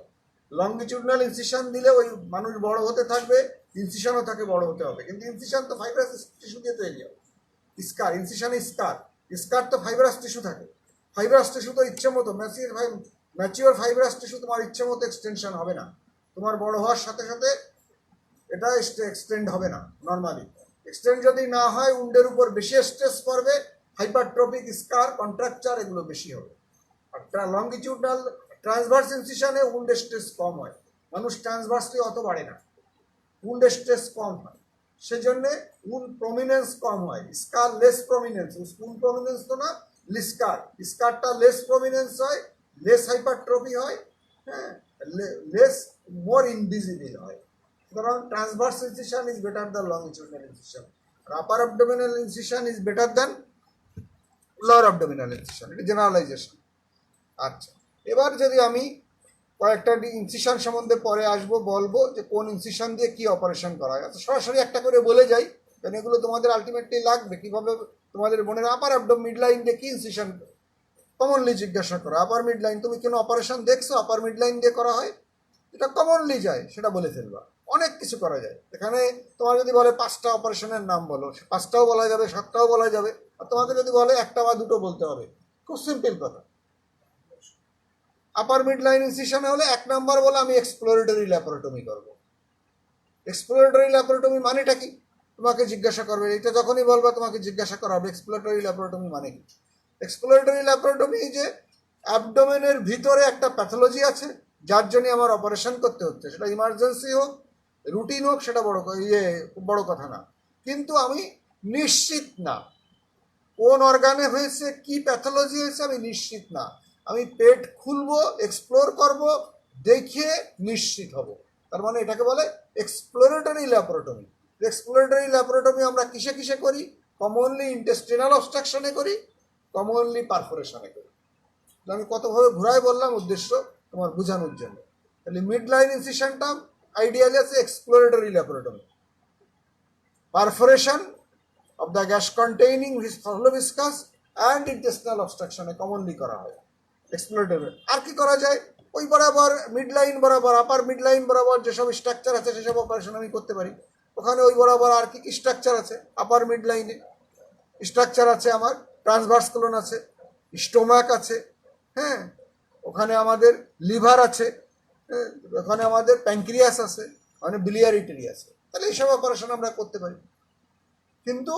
লঙ্গিটিউডনাল ইনসিশন দিলে ওই মানুষ বড় হতে থাকবে, ইনসিশনও তাকে বড় হতে হবে। কিন্তু ইনসিশন তো ফাইব্রাস টিস্যু দিয়ে তৈরি হয়। স্কার, ইনসিশনে স্কার, স্কার তো ফাইব্রাস টিস্যু থাকে। ফাইব্রাস টিস্যু তো ইচ্ছে মতো ম্যাচিওর ফাইব্রাস টিস্যু তোমার ইচ্ছে মতো এক্সটেনশন হবে না। তোমার বড় হওয়ার সাথে সাথে এটা এক্সটেন্ড হবে না। নর্মালি এক্সটেন্ড যদি না হয়, উন্ডের উপর বেশি স্ট্রেস পড়বে, হাইপারট্রপিক স্কার, কন্ট্রাকচার এগুলো বেশি হবে। আর লঙ্গিটিউডনাল ট্রান্সভার্স ইনসিশনে উন্ডের স্ট্রেস কম হয়, মানুষ ট্রান্সভার্সলি অত বাড়ে না, উন্ডের স্ট্রেস কম হয়, সেজন্যে উন প্রমিনেন্স কম হয়, স্কার লেস প্রমিনেন্স। উন প্রমিনেন্স তো না, স্কার, স্কারটা লেস প্রমিনেন্স হয়, লেস হাইপারট্রফি হয়, হ্যাঁ, লেস মোর ইনভিজিবল হয়। সুতরাং transverse incision is better than longitudinal incision, আর upper abdominal incision is better than lower abdominal incision. এটা জেনারেলাইজেশন। আচ্ছা, এবার যদি আমি কয়েকটা ইনসিশন সম্বন্ধে পরে আসবো, বলবো যে কোন ইনসিশন দিয়ে কি অপারেশন করা হয়। আচ্ছা, সরাসরি একটা করে বলে যাই, কারণ এগুলো তোমাদের আলটিমেটলি লাগবে। কিভাবে তোমাদের বোনের আপার অ্যাবডোম মিড লাইন দিয়ে কি ইনসিশন কমনলি জিজ্ঞাসা করো। আপার মিড লাইন, তুমি কোনো অপারেশন দেখছো আপার মিড লাইন দিয়ে করা হয়, এটা কমনলি যায়, সেটা বলে ফেলবা। অনেক কিছু করা যায় এখানে। তোমার যদি বলে 5টা অপারেশনের নাম বলো, 5টাও বলা যাবে, 7টাও বলা যাবে। আর তোমাকে যদি বলে 1টা বা 2টো বলতে হবে, খুব সিম্পল কথা। আপার মিড লাইন ইনসিশনে হলে 1 নাম্বার বলে আমি এক্সপ্লোরেটরি ল্যাপারোটমি করব। এক্সপ্লোরেটরি ল্যাপারোটমি মানেটা কি তোমাকে জিজ্ঞাসা করবে। এটা যখনই বলবা তোমাকে জিজ্ঞাসা করা হবে এক্সপ্লোরেটরি ল্যাপারোটমি মানে কি। এক্সপ্লোরেটরি ল্যাপারোটমি যে অ্যাবডোমেনের ভিতরে একটা প্যাথোলজি আছে যার জন্য আমার অপারেশন করতে হচ্ছে, সেটা ইমার্জেন্সি হোক, রুটিন হোক, সেটা বড় কথা না। কিন্তু আমি নিশ্চিত না কোন অর্গানে হয়েছে, কি প্যাথোলজি হয়েছে, আমি নিশ্চিত না। আমি পেট খুলবো, এক্সপ্লোর করব, দেখে নিশ্চিত হব। তার মানে এটাকে বলে এক্সপ্লোরেটরি ল্যাপারোটমি। এক্সপ্লোরেটরি ল্যাপারোটমি আমরা কিসে কিসে করি? কমনলি ইন্টেস্টিনাল অবস্ট্রাকশনে করি, কমনলি পারফোরেশনে করি। আমি কতভাবে ঘুরাই বললাম, উদ্দেশ্য তোমার বোঝানোর জন্য। তাহলে মিড লাইন ইনসিশনটা আইডিয়ালি আছে exploratory laparotomy, perforation of the gas containing হলো ভিসকাস অ্যান্ড ইন্টেস্টিনাল অবস্ট্রাকশনে কমনলি করা হয় এক্সপ্লোরেটরি। আর কি করা যায়, ওই বরাবর মিড লাইন বরাবর, আপার মিড লাইন বরাবর যেসব স্ট্রাকচার আছে সেসব অপারেশন আমি করতে পারি। ওখানে ওই বরাবর আর কি কি স্ট্রাকচার আছে, আপার মিড লাইনে স্ট্রাকচার আছে আমার, ট্রান্সভার্স কোলন আছে, স্টোমাক আছে, হ্যাঁ, ওখানে আমাদের লিভার আছে, ওখানে আমাদের প্যানক্রিয়াস আছে, ওখানে বিলিয়ারিটারি আছে। তাহলে এইসব অপারেশন আমরা করতে পারি। কিন্তু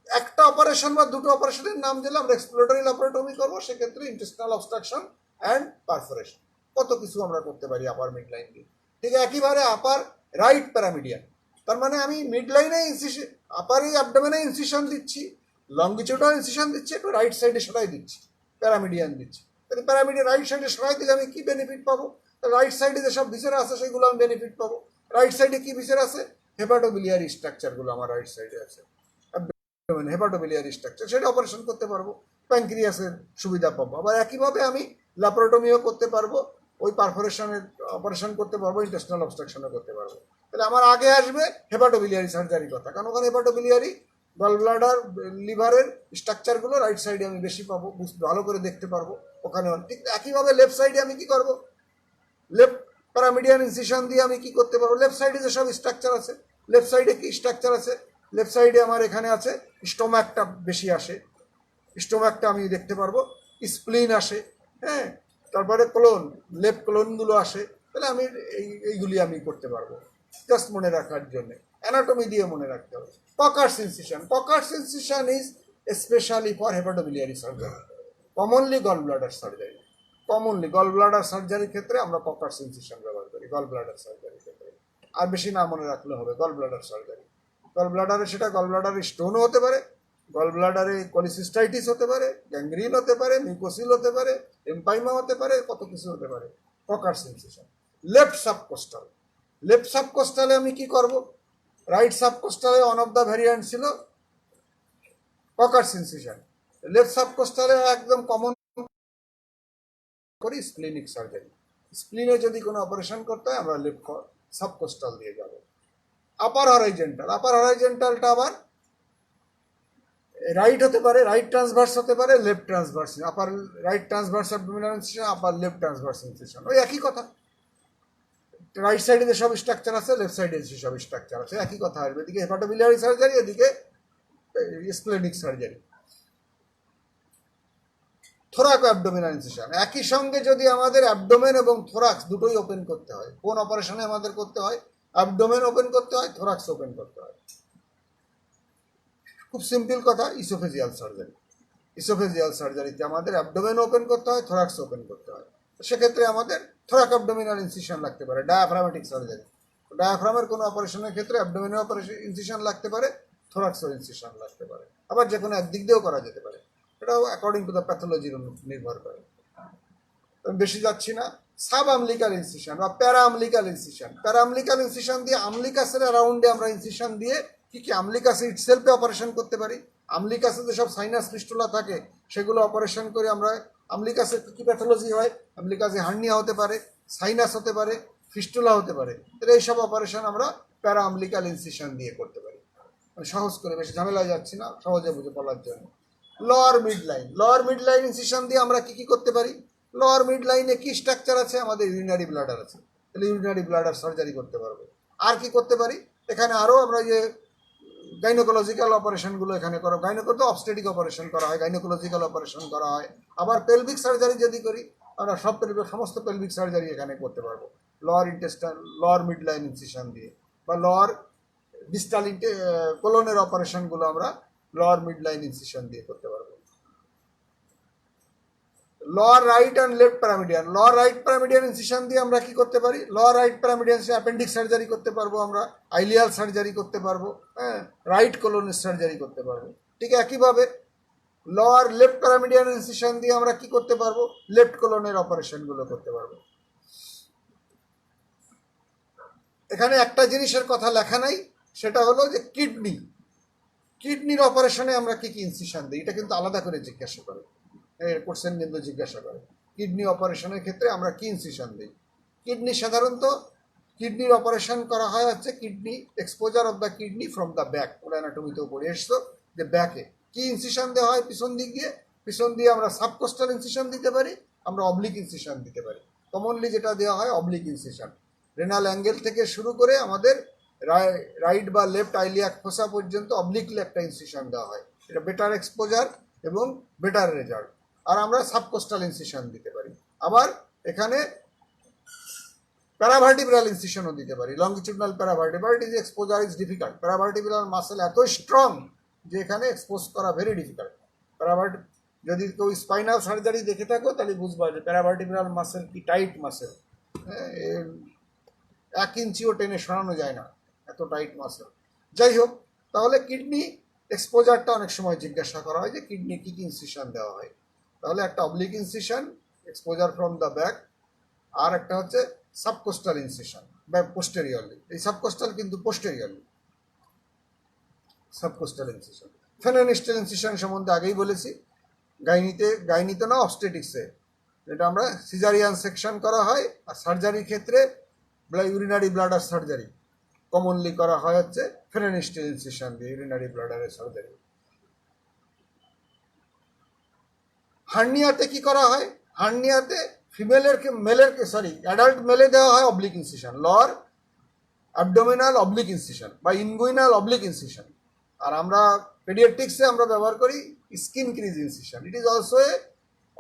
একটা অপারেশন বা দুটো অপারেশনের নাম দিলে আমরা এক্সপ্লোরেটরি ল্যাপারোটমি করবো, সেক্ষেত্রে ইন্টেস্টিনাল অবস্ট্রাকশন অ্যান্ড পারফোরেশন কত কিছু আমরা করতে পারি আপার মিড লাইন দিয়ে। ঠিক একইবারে আপার রাইট প্যারামিডিয়ান, তার মানে আমি মিড লাইনে ইনসিশন, আপার এই অ্যাবডোমেনে ইনসিশন দিচ্ছি, লঙ্গিটিউডাল ইনসিশন দিচ্ছি, একটু রাইট সাইডে সরাই দিচ্ছি, প্যারামিডিয়ান দিচ্ছি। তাহলে প্যারামিডিয়ান রাইট সাইডে সরাই দিলে আমি কি বেনিফিট পাবো? রাইট সাইডে যেসব ভিসেরা আছে সেগুলো আমি বেনিফিট পাবো। রাইট সাইডে কি ভিসেরা আছে? হেপাটোবিলিয়ারি স্ট্রাকচারগুলো আমার রাইট সাইডে আছে, হেপাটোবিলিয়ারি স্ট্রাকচার, সেটা অপারেশন করতে পারবো, প্যানক্রিয়াসের সুবিধা পাবো। আবার একইভাবে আমি ল্যাপারোটমিও করতে পারবো, ওই পারফোরেশনের অপারেশন করতে পারবো, ইন্টেস্টিনাল অবস্ট্রাকশনও করতে পারবো। তাহলে আমার আগে আসবে হেপাটোবিলিয়ারি সার্জারির কথা, কারণ ওখানে হেপাটোবিলিয়ারি গল ব্লাডার লিভারের স্ট্রাকচারগুলো রাইট সাইডে আমি বেশি পাবো, ভালো করে দেখতে পারবো ওখানে। ঠিক একইভাবে লেফট সাইডে আমি কি করবো, লেফট প্যারামিডিয়ান ইনসিশন দিয়ে আমি কি করতে পারবো, লেফট সাইডে যেসব স্ট্রাকচার আছে, লেফট সাইডে কি স্ট্রাকচার আছে, লেফট সাইডে আমার এখানে আছে স্টোম্যাকটা বেশি আসে, স্টোম্যাকটা আমি দেখতে পারবো, স্প্লিন আসে, হ্যাঁ, তারপরে কোলন, লেফট কোলনগুলো আসে। তাহলে আমি এইগুলি আমি করতে পারবো, জাস্ট মনে রাখার জন্য, অ্যানাটমি দিয়ে মনে রাখতে হবে। Kocher's incision, Kocher's incision is specially for hepatobiliary surgery, commonly gall bladder surgery, commonly gall bladder সার্জারির ক্ষেত্রে আমরা পকার্স ইনসিশন ব্যবহার করি, গল ব্লাডার সার্জারির ক্ষেত্রে। আর বেশি না মনে রাখলে হবে, গল ব্লাডার সার্জারি, গল ব্লাডারে সেটা গল ব্লাডারে স্টোনও হতে পারে, গল ব্লাডারে কলিসিস্টাইটিস হতে পারে, গ্যাংগ্রিন হতে পারে, মিউকোসিল হতে পারে, এমপাইমা হতে পারে, কত কিছু হতে পারে। Kocher's incision. Left subcostal, left সাবকোস্টালে আমি কি করব, রাইট সাবকোস্টালে ওয়ান অফ দ্য ভ্যারিয়েন্ট ছিল পকার্স ইনসিশন, লেফট সাবকোস্টালে একদম কমন করি স্প্লিনিক সার্জারি। স্প্লিনে যদি কোনো অপারেশন করতে হয় আমরা লেফট সাবকোস্টাল দিয়ে যাব। আপার হরাইজেন্টাল, আপার হরাইজেন্টালটা আবার রাইট হতে পারে, রাইট ট্রান্সভার্স হতে পারে, left transverse, upper right transverse abdominal incision, upper left transverse incision, ওই একই কথা। রাইট সাইডে যেসব স্ট্রাকচার আছে লেফট সাইডে যেসব স্ট্রাকচার আছে একই কথা আসবে। এদিকে হেপাটোবিলিয়ারি সার্জারি, এদিকে স্প্লেনিক সার্জারি। থোরাক অ্যাবডোমিনাল ইনসিশন, একই সঙ্গে যদি আমাদের অ্যাবডোমেন এবং থোরাক্স দুটোই ওপেন করতে হয়, কোন অপারেশনে আমাদের করতে হয়, অ্যাবডোমেন ওপেন করতে হয়, থোরাক্স ওপেন করতে হয়। খুব সিম্পল কথা, ইসোফেজিয়াল সার্জারি, ইসোফেজিয়াল সার্জারিতে আমাদের অ্যাবডোমেন ওপেন করতে হয়, থোরাক্স ওপেন করতে হয়। সেক্ষেত্রে আমাদের থোরাক অ্যাবডোমিনাল ইনসিশন লাগতে পারে। ডায়াফ্রামেটিক সার্জারি, ডায়াফ্রামের কোনো অপারেশনের ক্ষেত্রে অ্যাবডোমিনাল অপারেশন ইনসিশন লাগতে পারে, থোরাক্সের ইনসিশন লাগতে পারে, আবার যে কোনো একদিক দিয়েও করা যেতে পারে, এটাও অ্যাকর্ডিং টু দ্য প্যাথোলজির নির্ভর করে। বেশি যাচ্ছি না। সাব আমলিকাল ইনসিশন বা প্যারা আমলিকাল ইনসিশন, প্যারা আমলিকাল ইনসিশন দিয়ে আমলিকাসের অ্যারাউন্ডে আমরা ইনসিশন দিয়ে কি কি আমলিকাস ইটসেলফে অপারেশন করতে পারি। আমলিকাসে যেসব সাইনাস ফিস্টুলা থাকে সেগুলো অপারেশন করে আমরা, আমলিকাসের কী কী প্যাথোলজি হয়, আমলিকাসে হার্নিয়া হতে পারে, সাইনাস হতে পারে, ফিস্টুলা হতে পারে, তাহলে এইসব অপারেশন আমরা প্যারা আমলিকাল ইনসিশন দিয়ে করতে পারি। সহজ করে, বেশি ঝামেলায় যাচ্ছি না, সহজে বুঝে বলার জন্য। Lower midline, lower mid line incision দিয়ে আমরা কি কি করতে পারি, লোয়ার মিড লাইনে কি স্ট্রাকচার আছে, আমাদের ইউরিনারি ব্লাডার আছে, তাহলে ইউরিনারি ব্লাডার সার্জারি করতে পারবো। আর কি করতে পারি, এখানে আরও আমরা যে গাইনোকোলজিক্যাল অপারেশনগুলো এখানে করা, গাইনোকোতে অবস্টেটিক অপারেশন করা হয়, গাইনোকোলজিক্যাল অপারেশন করা হয়। আবার পেলভিক সার্জারি যদি করি আমরা সমস্ত পেলভিক সার্জারি এখানে করতে পারবো lower intestine, lower mid line incision দিয়ে, বা লোয়ার ডিস্টাল কোলনের অপারেশনগুলো আমরা লোয়ার মিড লাইন ইনসিশন দিয়ে করতে পারবো। Lower right and left paramedian, lower right paramedian incision দিয়ে আমরা কি করতে পারি, lower right paramedian appendix surgery করতে পারবো, আমরা আইলিয়াল সার্জারি করতে পারবো, হ্যাঁ, রাইট কোলনের সার্জারি করতে পারবো। ঠিক একইভাবে লোয়ার লেফট প্যারামিডিয়ান ইনসিশন দিয়ে আমরা কি করতে পারবো, লেফট কোলনের অপারেশনগুলো করতে পারবো। এখানে একটা জিনিসের কথা লেখা নাই, সেটা হলো যে কিডনি, কিডনির অপারেশনে আমরা কি কি ইনসিশন দিই, এটা কিন্তু আলাদা করে জিজ্ঞাসা করে, কোশ্চেন কিন্তু জিজ্ঞাসা করে কিডনি অপারেশনের ক্ষেত্রে আমরা কি ইনসিশন দিই। কিডনি সাধারণত কিডনির অপারেশন করা হয় হচ্ছে kidney exposure of the kidney from the back. ওরা অ্যানাটমিতেও পড়ে এসছো যে ব্যাকে কি ইনসিশন দেওয়া হয় পিছন দিক দিয়ে। পিছন দিয়ে আমরা সাবকোস্টাল ইনসিশন দিতে পারি, আমরা অবলিক ইনসিশন দিতে পারি। কমনলি যেটা দেওয়া হয় অবলিক ইনসিশন। রেনাল অ্যাঙ্গেল থেকে শুরু করে আমাদের রাইট বা লেফট আইলিয়াক ফোসা পর্যন্ত অবলিকলি একটা ইনসিশন দেওয়া হয়। এটা বেটার এক্সপোজার এবং বেটার রেজাল্ট। আর আমরা সাবকোস্টাল ইনসিশন দিতে পারি। আবার এখানে প্যারাভার্টিব্রাল ইনসিশনও দিতে পারি। Longitudinal paravertebral is exposure is difficult. Paravertebral muscle এত স্ট্রং যে এখানে এক্সপোজ করা ভেরি ডিফিকাল্ট। যদি কেউ স্পাইনাল সার্জারি দেখে থাকো তাহলে বুঝবা যে প্যারাভার্টিব্রাল মাসেল কি টাইট মাসেল, 1 ইঞ্চিও টেনে সরানো যায় না, এত টাইট মাসেল। যাই হোক, তাহলে কিডনি এক্সপোজারটা অনেক সময় জিজ্ঞাসা করা হয় যে কিডনি কী কী ইনসিশন দেওয়া হয়। তাহলে একটা oblique incision, exposure from the back, আর একটা হচ্ছে সাবকোস্টাল ইনসিশন বা পোস্টেরিয়রলি। এই সাবকোস্টাল কিন্তু posteriorly subcostal incision. Pfannenstiel incision সম্বন্ধে আগেই বলেছি। গাইনিতে না, অবস্টেটিক্সে, যেটা আমরা সিজারিয়ান সেকশন করা হয়। আর সার্জারির ক্ষেত্রে ইউরিনারি ব্লাডার সার্জারি কমনলি করা হয় হচ্ছে ফেনোনিস্টাল ইনসিশন দিয়ে, ইউরিনারি ব্লাডারের সার্জারি। হার্নিয়াতে কি করা হয়? হার্নিয়াতে অ্যাডাল্ট মেলে দেওয়া হয় oblique incision, lower abdominal oblique incision বা ইনগুইনাল অবলিক ইনসিশন। আর আমরা পেডিয়াট্রিক্সে আমরা ব্যবহার করি skin crease incision. It is also a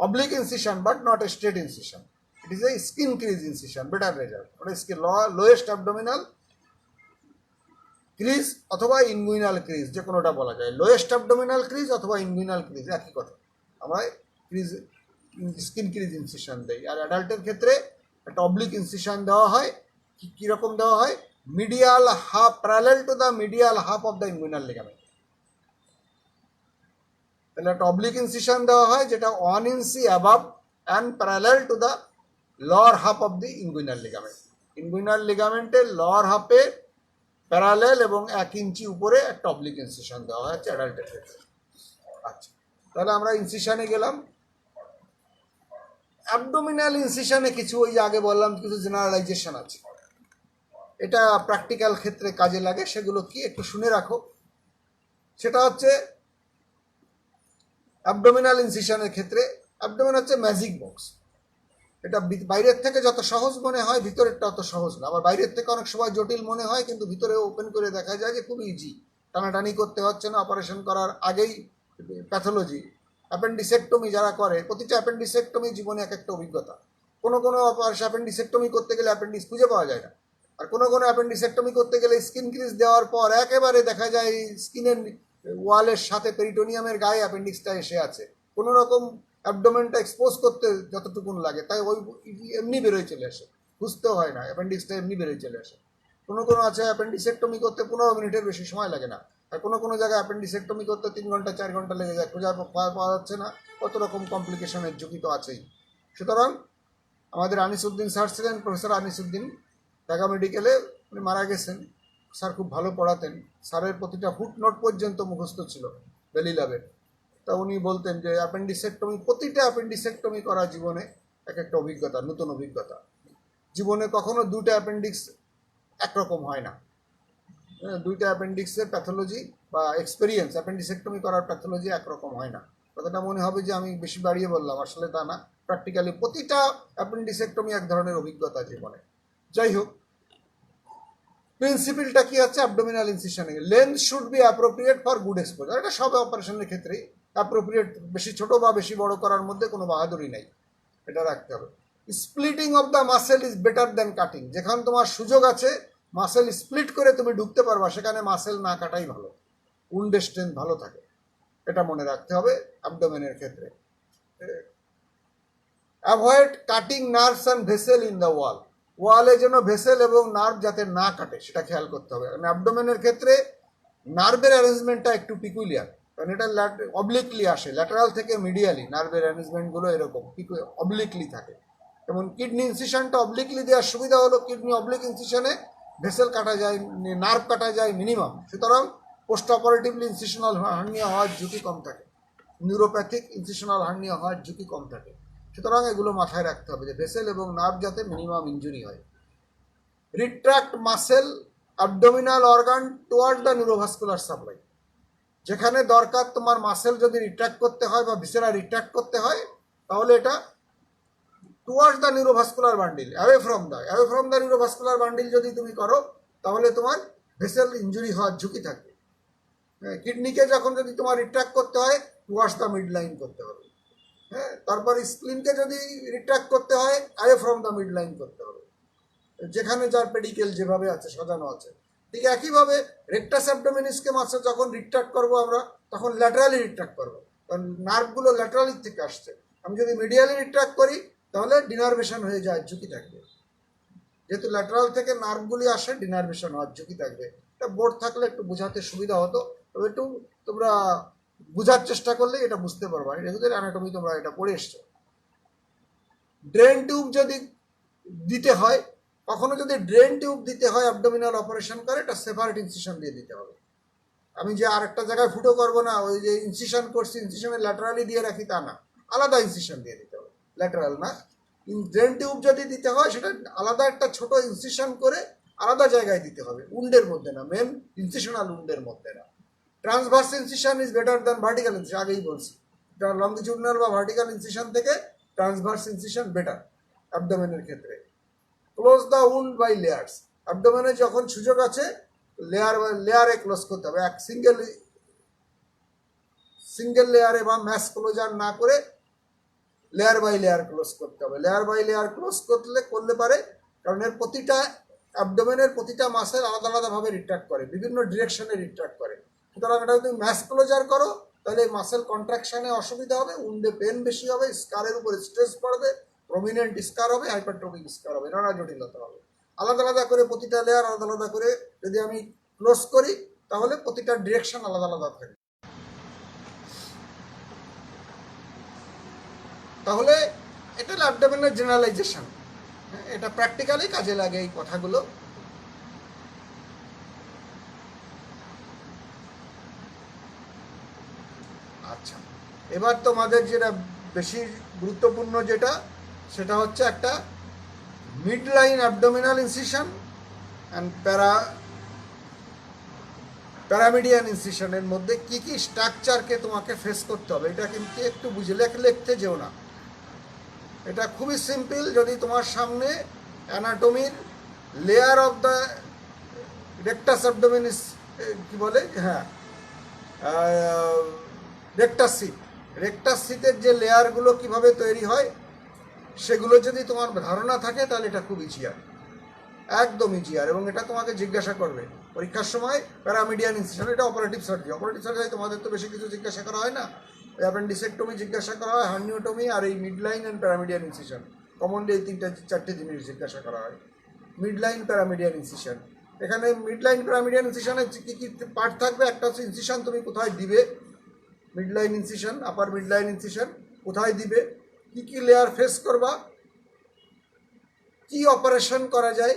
oblique incision but not a straight incision. It is a skin crease incision, better result. ওটা lowest abdominal crease অথবা inguinal crease, যে কোনোটা বলা যায়। লোয়েস্ট অ্যাবডোমিনাল ক্রিজ অথবা ইনগুইনাল ক্রিজ একই কথা। আমরা ক্রিজ স্কিন ক্রিজ ইনসিশন দেই। আর অ্যাডাল্টের ক্ষেত্রে একটা অবলিক ইনসিশন দেওয়া হয়। কীরকম দেওয়া হয়? Medial half, parallel to the medial half of the inguinal ligament. তাহলে একটা অবলিক ইনসিশন দেওয়া হয় যেটা 1 inch above and parallel to the lower half of the inguinal ligament. Inguinal লিগামেন্টের লোয়ার হাফে প্যারালেল এবং 1 ইঞ্চি উপরে একটা অবলিক ইনসিশন দেওয়া হয়েছে অ্যাডাল্টের ক্ষেত্রে। আচ্ছা, তাহলে আমরা ইনসিশনে গেলাম। অ্যাবডোমিনাল ইনসিশনে কিছু, ওই যে আগে বললাম, কিছু জেনারেলাইজেশন আছে। এটা প্র্যাকটিক্যাল ক্ষেত্রে কাজে লাগে। সেগুলো কি একটু শুনে রাখো। সেটা হচ্ছে অ্যাবডোমিনাল ইনসিশনের ক্ষেত্রে, অ্যাবডোমেন হচ্ছে ম্যাজিক বক্স। এটা বাইরের থেকে যত সহজ মনে হয় ভিতরেরটা অত সহজ না। আবার বাইরের থেকে অনেক সময় জটিল মনে হয়, কিন্তু ভিতরে ওপেন করে দেখা যায় যে খুব ইজি, টানাটানি করতে হচ্ছে না। অপারেশন করার আগেই প্যাথোলজি, অ্যাপেন্ডিসেক্টমি যারা করে, প্রতিটা অ্যাপেন্ডিসেক্টমি জীবনে এক একটা অভিজ্ঞতা। কোনো অ্যাপেন্ডিসেক্টমি করতে গেলে অ্যাপেন্ডিক্স খুঁজে পাওয়া যায় না। আর কোনো অ্যাপেন্ডিসেক্টমি করতে গেলে স্কিন ক্রিজ দেওয়ার পর একেবারে দেখা যায় স্কিনের ওয়ালের সাথে পেরিটোনিয়ামের গায়ে অ্যাপেন্ডিক্সটা এসে আছে। কোনো রকম অ্যাবডোমেনটা এক্সপোজ করতে যতটুকুন লাগে তাই ওই এমনি বেরোয় চলে আসে, বুঝতেও হয় না, অ্যাপেন্ডিক্সটা এমনি বেরোয় চলে আসে। কোনো আছে অ্যাপেন্ডিসেক্টমি করতে 15 মিনিটের বেশি সময় লাগে না। আর কোনো জায়গায় অ্যাপেন্ডিসেক্টমি করতে 3 ঘন্টা 4 ঘন্টা লেগে যায়, খোঁজা পাওয়া যাচ্ছে না। কত রকম কমপ্লিকেশনের ঝুঁকি তো আছেই। সুতরাং আমাদের আনিসউদ্দিন স্যার ছিলেন, প্রফেসর আনিসউদ্দিন, ঢাকা মেডিকেলে। উনি মারা গেছেন। স্যার খুব ভালো পড়াতেন। স্যারের প্রতিটা ফুটনোট পর্যন্ত মুখস্থ ছিল বেলিলাবের। তা উনি বলতেন যে প্রতিটা অ্যাপেন্ডিসেক্টমি করা জীবনে এক একটা অভিজ্ঞতা, নতুন অভিজ্ঞতা। জীবনে কখনো 2টা অ্যাপেন্ডিক্স একরকম হয় না। 2টা অ্যাপেন্ডিক্সের প্যাথোলজি বা এক্সপেরিয়েন্স, অ্যাপেন্ডিসেক্টমি করার প্যাথোলজি একরকম হয় না। কথাটা মনে হবে যে আমি বেশি বাড়িয়ে বললাম, আসলে তা না। প্র্যাকটিক্যালি প্রতিটা অ্যাপেন্ডিসেক্টমি এক ধরনের অভিজ্ঞতা জীবনে। যাই হোক, প্রিন্সিপিলটা কি আছে অ্যাবডোমিনাল ইনসিশনে? Length should be appropriate for good exposure. এটা সব অপারেশনের ক্ষেত্রেই অ্যাপ্রোপ্রিয়েট, বেশি ছোট বা বেশি বড় করার মধ্যে কোনো বাহাদুরি নাই, এটা রাখতে হবে। Splitting of the muscle is better than cutting. যেখানে তোমার সুযোগ আছে মাসেল স্প্লিট করে তুমি ঢুকতে পারবা, সেখানে মাসেল না কাটাই ভালো, উন্ডের স্ট্রেংথ ভালো থাকে। এটা মনে রাখতে হবে অ্যাবডোমেনের ক্ষেত্রে। Avoid cutting nerves and vessel in the wall. ওয়ালে যেন ভেসেল এবং নার্ভ যাতে না কাটে সেটা খেয়াল করতে হবে। কারণ অ্যাবডোমেনের ক্ষেত্রে নার্ভের অ্যারেঞ্জমেন্টটা একটু পিকুলিয়ার, কারণ এটা অবলিকলি আসে, ল্যাটারাল থেকে মিডিয়ালি নার্ভের অ্যারেঞ্জমেন্টগুলো এরকম অবলিকলি থাকে। যেমন কিডনি ইনসিশনটা অবলিকলি দেওয়ার সুবিধা হলো কিডনি অবলিক ইনসিশনে ভেসেল কাটা যায়, নার্ভ কাটা যায় মিনিমাম। সুতরাং পোস্ট অপারেটিভলি ইনসিশনাল হার্নিয়া হওয়ার ঝুঁকি কম থাকে, নিউরোপ্যাথিক ইনসিশনাল হার্নিয়া হওয়ার ঝুঁকি কম থাকে। সুতরাং এগুলো মাথায় রাখতে হবে যে ভেসেল এবং নার্ভ যাতে মিনিমাম ইনজুরি হয়। Retract muscle abdominal organ toward the neurovascular supply. যেখানে দরকার তোমার মাসেল যদি রিট্রাক্ট করতে হয় বা ভিসেরা রিট্রাক্ট করতে হয়, তাহলে এটা towards the neurovascular bundle, away from the neurovascular bundle যদি তুমি করো, তাহলে তোমার ভেসেল ইঞ্জুরি হওয়ার ঝুঁকি থাকবে। কিডনিকে যখন যদি তোমার রিট্রাক্ট করতে হয়, টুয়ার্ডস দ্য মিড লাইন করতে হবে। হ্যাঁ, তারপর স্প্লিনকে যদি রিট্রাক্ট করতে হয়, away from the mid line করতে হবে, যেখানে যার পেডিকেল যেভাবে আছে সাজানো আছে। ঠিক একইভাবে রেক্টাস অ্যাবডোমিনিসকে মাসে যখন রিট্রাক্ট করবো আমরা, তখন ল্যাটারালি রিট্রাক্ট করবো, কারণ নার্ভগুলো ল্যাটারালি থেকে আসছে। আমি যদি মিডিয়ালি রিট্রাক্ট করি, তাহলে ডিনার্ভেশন হয়ে যায়, ঝুঁকি থাকবে। যেহেতু ল্যাটারাল থেকে নার্ভগুলি আসে, ডিনার্ভেশন হওয়ার ঝুঁকি থাকবে। এটা বোর্ড থাকলে একটু বোঝাতে সুবিধা হতো, তবে একটু তোমরা বোঝার চেষ্টা করলে এটা বুঝতে পারবা। রেগুলার অ্যানাটমি তোমরা এটা পড়ে এসছো। ড্রেন টিউব যদি দিতে হয়, কখনো যদি ড্রেন টিউব দিতে হয় অ্যাবডোমিনাল অপারেশন করে, এটা সেপারেট ইনসিশন দিয়ে দিতে হবে। আমি যে আরেকটা জায়গায় ফুটো করবো না, ওই যে ইনসিশন করছি ইনসিশনে ল্যাটারালি দিয়ে রাখি তা না, আলাদা ইনসিশন দিয়ে দিতে হবে, ল্যাটারাল না। ড্রেন টিউব যদি দিতে হয়, সেটা আলাদা একটা ছোট ইনসিশন করে আলাদা জায়গায় দিতে হবে, উন্ডের মধ্যে না, মেন ইনসিশনাল উন্ডের মধ্যে না। Transverse incision is better than vertical incision, আগেই বলছি। লংগিটিউডনাল বা ভার্টিক্যাল ইনসিশন থেকে ট্রান্সভার্স ইনসিশন বেটার অ্যাবডোমেনের ক্ষেত্রে। Close the wound by layers, অ্যাবডোমেনে যখন সুযোগ আছে লেয়ারে ক্লোজ করতে হবে, এক সিঙ্গেল লেয়ারে বা ম্যাস ক্লোজার না করে লেয়ার বাই লেয়ার ক্লোজ করতে হবে। লেয়ার বাই লেয়ার ক্লোজ করলে পারে, কারণ এর প্রতিটা অ্যাবডোমেনের প্রতিটা মাসেল আলাদা আলাদাভাবে রিট্রাক্ট করে, বিভিন্ন ডিরেকশনে রিট্রাক্ট করে। সুতরাং এটা যদি ম্যাস ক্লোজার করো, তাহলে মাসেল কন্ট্রাকশনে অসুবিধা হবে, উন্ডে পেন বেশি হবে, স্কারের উপরে স্ট্রেস পড়বে, প্রমিনেন্ট স্কার হবে, হাইপারট্রফিক স্কার হবে, নানা জটিলতা হবে। আলাদা আলাদা করে প্রতিটা লেয়ার আলাদা আলাদা করে যদি আমি ক্লোজ করি, তাহলে প্রতিটা ডিরেকশন আলাদা আলাদা থাকে। তাহলে এটা অ্যাবডোমেনের জেনারেলাইজেশন, এটা প্র্যাকটিক্যালি কাজে লাগে এই কথাগুলো। আচ্ছা, এবার তোমাদের যেটা বেশি গুরুত্বপূর্ণ যেটা, সেটা হচ্ছে একটা midline abdominal incision and paramedian ইনসিশনের মধ্যে কি কি স্ট্রাকচারকে তোমাকে ফেস করতে হবে, এটা কিন্তু একটু বুঝে লিখতে যেও না। এটা খুবই সিম্পল। যদি তোমার সামনে অ্যানাটমির layer of the rectus abdominis, কি বলে, হ্যাঁ, রেক্টাস সিটের যে লেয়ারগুলো কিভাবে তৈরি হয়, সেগুলো যদি তোমার ধারণা থাকে, তাহলে এটা খুব ইজিয়ার, একদম ইজিয়ার। এবং এটা তোমাকে জিজ্ঞাসা করবে পরীক্ষার সময়, প্যারামিডিয়ান ইনসিশন, এটা অপারেটিভ সার্জারি তোমাদের তো বেশি কিছু জিজ্ঞাসা করা হয় না। অ্যাপেন্ডিসেক্টমি জিজ্ঞাসা করা হয়, হার্নিওটমি, আর এই midline and paramedian incision, commonly এই চারটে জিনিস জিজ্ঞাসা করা হয়। মিড লাইন প্যারামিডিয়ান ইনসিশন, এখানে মিড লাইন প্যারামিডিয়ান ইনসিশনের কী কী পার্ট থাকবে? একটা হচ্ছে ইনসিশন তুমি কোথায় দিবে, mid line incision, upper mid line incision কোথায় দিবে, কী কী লেয়ার ফেস করবা, কি অপারেশন করা যায়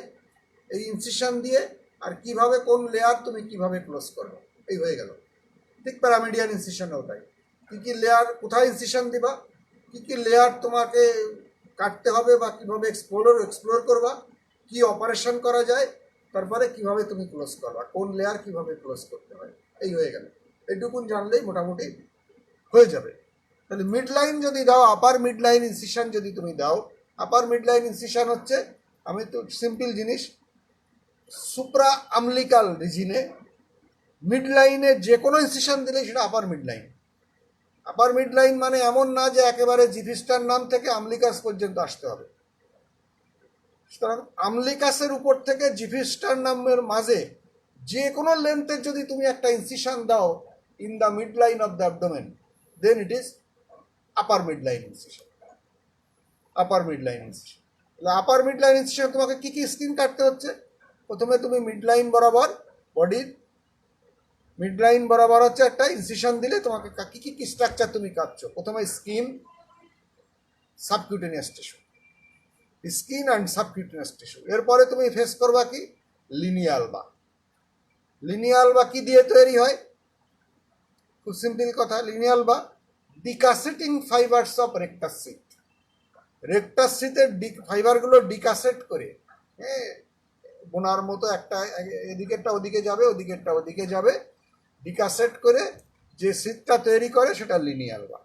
এই ইনসিশন দিয়ে, আর কিভাবে কোন লেয়ার তুমি কিভাবে ক্লোজ করবে, এই হয়ে গেল। ঠিক প্যারামিডিয়ান ইনসিশন ওটাই, কী কী লেয়ার কোথায় ইনসিশন দিবা, কী কী লেয়ার তোমাকে কাটতে হবে বা কীভাবে এক্সপ্লোর করবা, কি অপারেশন করা যায়, তারপরে কিভাবে তুমি ক্লোজ করবা, কোন লেয়ার কিভাবে ক্লোজ করতে হয়, এই হয়ে গেল। এইটুকুন জানলেই মোটামুটি হয়ে যাবে। তাহলে মিড লাইন যদি দাও, আপার মিড লাইন ইনসিশন যদি তুমি দাও, আপার মিড লাইন ইনসিশন হচ্ছে, আমি তো সিম্পল জিনিস, সুপ্রা আমলিকাল রিজিনে মিড লাইনে যে কোনো ইনসিশন দিলে সেটা আপার মিড লাইন। আপার মিড লাইন মানে এমন না যে একেবারে জিফিস্টার নাম থেকে আমলিকাস পর্যন্ত আসতে হবে। সুতরাং আমলিকাসের উপর থেকে জিফিস্টার নামের মাঝে যে কোনো লেন্থের যদি তুমি একটা ইনসিশন দাও in the mid line of the abdomen, then it is upper mid line incision. Upper mid line incision, তাহলে আপার মিড লাইন ইনসিশন তোমাকে কী কী স্কিন কাটতে হচ্ছে? প্রথমে তুমি মিড লাইন বরাবর, বডির মিড লাইন বরাবর হচ্ছে একটা ইনসিশন দিলে তোমাকে কী কী স্ট্রাকচার তুমি কাটছো? প্রথমে skin, subcutaneous tissue, skin and subcutaneous tissue. এরপরে তুমি ফেস করবা কি? লিনিয়ালবা। লিনিয়ালবা কি দিয়ে তৈরি হয়? খুব সিম্পল কথা, linea alba decussating fibres of rectus sheath. Rectus সিটের ফাইবারগুলো ডিকাসেট করে বোনার মতো, একটা এদিকেরটা ওদিকে যাবে, ওদিকেরটা ওদিকে যাবে, ডিকাসেট করে যে শীতটা তৈরি করে সেটা লিনিয়াল বার।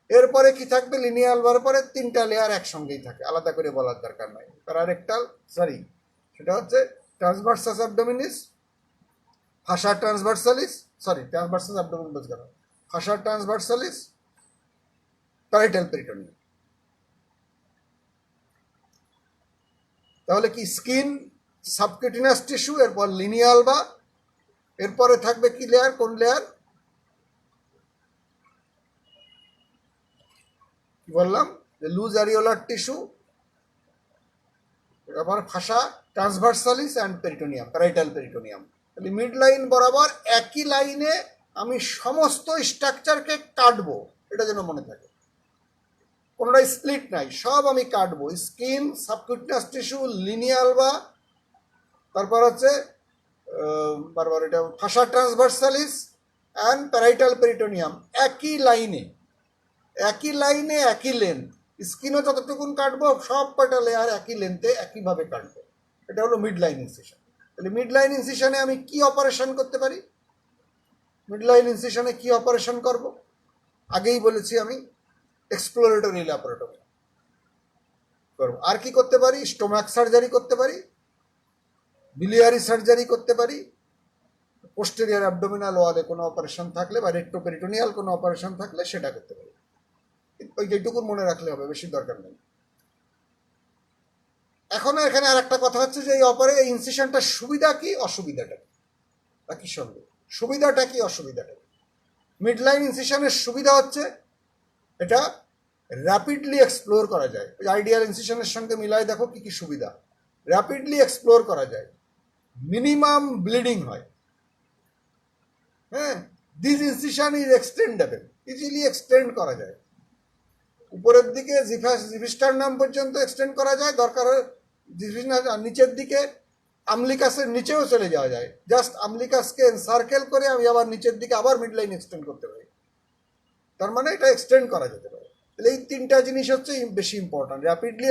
এরপরে কি থাকবে? লিনিয়াল বার পরে 3টা লেয়ার একসঙ্গেই থাকে, আলাদা করে বলার দরকার নাই। প্যারারেক্টাল, সরি, সেটা হচ্ছে ট্রান্সভার্সাস অ্যাবডোমিনিস, ফাসা ট্রান্সভার্সালিস, সরি ট্রান্সভার্সাস অ্যাবডোমিনিস বলতে গেল, ফাসা ট্রান্সভার্সালিস, প্যারাইটাল পেরিটোনিয়াম। তাহলে কি স্কিন, সাবকিউটিনাস টিস্যু, এরপর লিনিয়াল বা, এরপরে থাকবে কি লেয়ার? কোন লেয়ার কি বললাম? যে লুজ অ্যারিওলার টিস্যু, এবার fascia transversalis and peritoneum, parietal peritoneum. তাহলে মিড লাইন বরাবর একই লাইনে আমি সমস্ত স্ট্রাকচারকে কাটবো, এটা যেন মনে থাকে। কোনোটাই স্প্লিট নাই, সব আমি কাটবো। স্কিন, সাবকিউটিনাস টিস্যু, লিনিয়াল বা, তারপর হচ্ছে বারবার এটা ফাসা ট্রান্সভার্সালিস অ্যান্ড প্যারাইটাল পেরিটোনিয়াম, একই লাইনে, একই লাইনে, একই লেন্থ। স্কিনও যতটুকুন কাটবো, সব কয়টা লেয়ার একই লেন্থে একইভাবে কাটবো। এটা হলো মিড লাইন ইনসিশন। তাহলে মিড লাইন ইনসিশনে আমি কি অপারেশন করতে পারি? মিড লাইন ইনসিশনে কি অপারেশন করব? আগেই বলেছি আমি, এক্সপ্লোরেটরি ল্যাপারেটমি করবো। আর কি করতে পারি? স্টোমাক সার্জারি করতে পারি, বিলিয়ারি সার্জারি করতে পারি, পোস্টেরিয়ার অ্যাবডোমিনাল ওয়ালে কোনো অপারেশন থাকলে বা রেক্টোপেরিটোনিয়াল কোনো অপারেশন থাকলে সেটা করতে পারি। ওই যেটুকু মনে রাখলে হবে, বেশি দরকার নেই। এখন এখানে আর একটা কথা হচ্ছে যে এই ইনসিশনটার সুবিধা কি, অসুবিধাটা কি, একই সঙ্গে সুবিধাটা কি, অসুবিধাটা কি? মিড লাইন ইনসিশনের সুবিধা হচ্ছে এটা র্যাপিডলি এক্সপ্লোর করা যায়। আইডিয়াল ইনসিশনের সঙ্গে মিলাই দেখো কি কি সুবিধা। র্যাপিডলি এক্সপ্লোর করা যায়, মিনিমাম ব্লিডিং হয়, হ্যাঁ, this incision is extendable, easily extend করা যায়। উপরের দিকে জিভিস্টারনাম পর্যন্ত এক্সটেন্ড করা যায়, দরকার হয় নিচের দিকে আমলিকাসের নিচেও চলে যাওয়া যায়। জাস্ট আমলিকাসকে সার্কেল করে আমি আবার নিচের দিকে আবার মিড লাইন এক্সটেন্ড করতে পারি। তার মানে এটা এক্সটেন্ড করা যেতে পারে। তাহলে এই 3টা জিনিস হচ্ছে বেশি ইম্পর্ট্যান্ট। র্যাপিডলি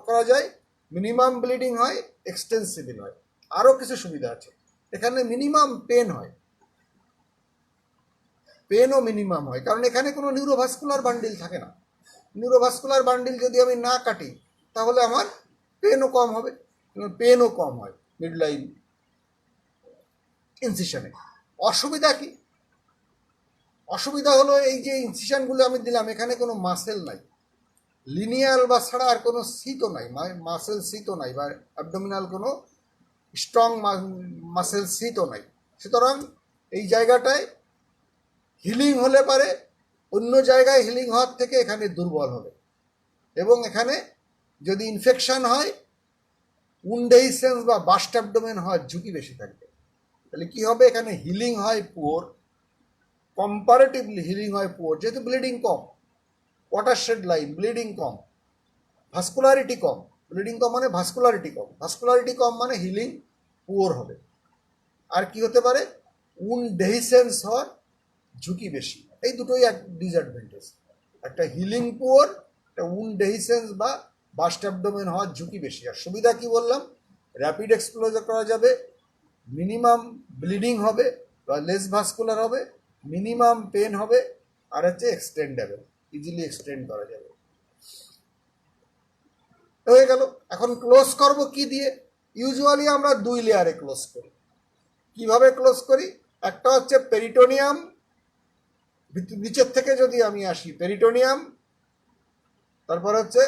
করা যায়, মিনিমাম ব্লিডিং হয়, এক্সটেন্সিবল হয়। আরও কিছু সুবিধা আছে এখানে। মিনিমাম পেন হয়, পেনও মিনিমাম হয়, কারণ এখানে কোনো নিউরোভাস্কুলার বান্ডিল থাকে না। নিউরোভাস্কুলার বান্ডিল যদি আমি না কাটি তাহলে আমার পেনও কম হবে, পেনও কম হয় মিড লাইন ইনসিশনে। অসুবিধা কি? অসুবিধা হলো এই যে ইনসিশনগুলো আমি দিলাম, এখানে কোনো মাসেল নাই, লিনিয়াল বা ছাড়া আর কোনো সিটও নাই, মাসেল সিটও নাই, বা অ্যাবডোমিনাল কোনো স্ট্রং মাসেল সিটও নাই। সুতরাং এই জায়গাটায় হিলিং হলে পারে অন্য জায়গায় হিলিং হওয়ার থেকে এখানে দুর্বল হবে, এবং এখানে যদি ইনফেকশন হয়, উন্ডেইসেন্স বা বাস্ট অ্যাবডোমেন হওয়ার ঝুঁকি বেশি থাকবে। তাহলে কি হবে? এখানে হিলিং হয় পুয়ার, কম্পারেটিভলি হিলিং হয় পুয়ার, যেহেতু ব্লিডিং কম, ওয়াটারশেড লাইন, ব্লিডিং কম, ভাস্কুলারিটি কম। ব্লিডিং কম মানে ভাস্কুলারিটি কম, ভাস্কুলারিটি কম মানে হিলিং পুয়ার হবে। আর কি হতে পারে? উনডেহিসেন্স হওয়ার ঝুঁকি বেশি। এই দুটোই এক ডিসঅ্যাডভান্টেজ, একটা হিলিং পুয়ার, একটা উনডেহিসেন্স বা বাস্ট অ্যাবডোমেন হওয়ার ঝুঁকি বেশি। আর সুবিধা কি বললাম? র্যাপিড এক্সপ্লোজার করা যাবে, মিনিমাম ব্লিডিং হবে বা লেস ভাস্কুলার হবে, মিনিমাম পেন হবে, আর হচ্ছে এক্সটেন্ডেবল, ইজিলি এক্সটেন্ড করা যাবে। হয়ে গেল। এখন ক্লোজ করব কি দিয়ে? ইউজুয়ালি আমরা 2 লেয়ারে ক্লোজ করি। কিভাবে ক্লোজ করি? একটা হচ্ছে পেরিটোনিয়াম, নিচের থেকে যদি আমি আসি পেরিটোনিয়াম, তারপর হচ্ছে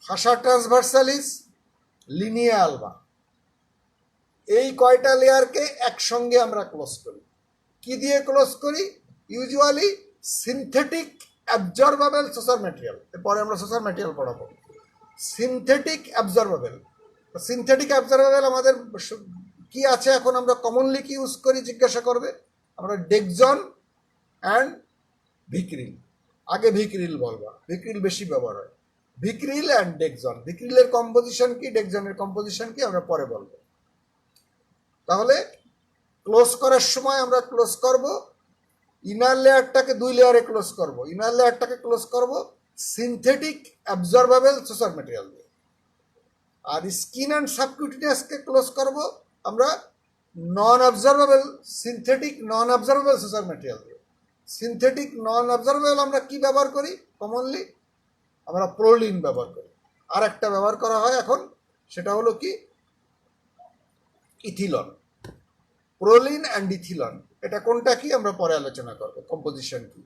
ফাসা ট্রান্সভার্সালিস, লিনিয়া আলবা, এই কয়টা লেয়ারকে একসঙ্গে আমরা ক্লোজ করি। কি দিয়ে ক্লোজ করি? Usually synthetic absorbable suture material. এরপরে আমরা সোসার ম্যাটেরিয়াল পড়াবো। সিনথেটিক অ্যাবজর্বেবল, সিনথেটিক অ্যাবজর্বেবল আমাদের কি আছে এখন আমরা কমনলি কি ইউজ করি জিজ্ঞাসা করবে। আমরা ডেক্সন অ্যান্ড ভিক্রিল, আগে ভিক্রিল বলবা, ভিক্রিল বেশি ব্যবহার হয়। ভিক্রিল অ্যান্ড ডেক্সন, ভিক্রিলের কম্পোজিশন কি, ডেক্সনের কম্পোজিশন কি আমরা পরে বলবো। তাহলে ক্লোজ করার সময় আমরা ক্লোজ করব ইনার লেয়ারটাকে 2 লেয়ারে ক্লোজ করব। ইনার লেয়ারটাকে ক্লোজ করব সিনথেটিক অ্যাবজর্বেবল সোসার ম্যাটেরিয়াল দিয়ে। আর স্কিন অ্যান্ড সাবকিউটিনিয়াসকে ক্লোজ করব আমরা নন observable synthetic non observable সুসার material দিয়ে। সিনথেটিক নন অবজারভেবল আমরা কি ব্যবহার করি কমনলি? আমরা প্রোলিন ব্যবহার করি। আর একটা ব্যবহার করা হয় এখন, সেটা হলো কি ইথিলন। প্রোলিন অ্যান্ড ইথিলন, এটা কোনটা কি আমরা পরে আলোচনা করব, কম্পোজিশন কি।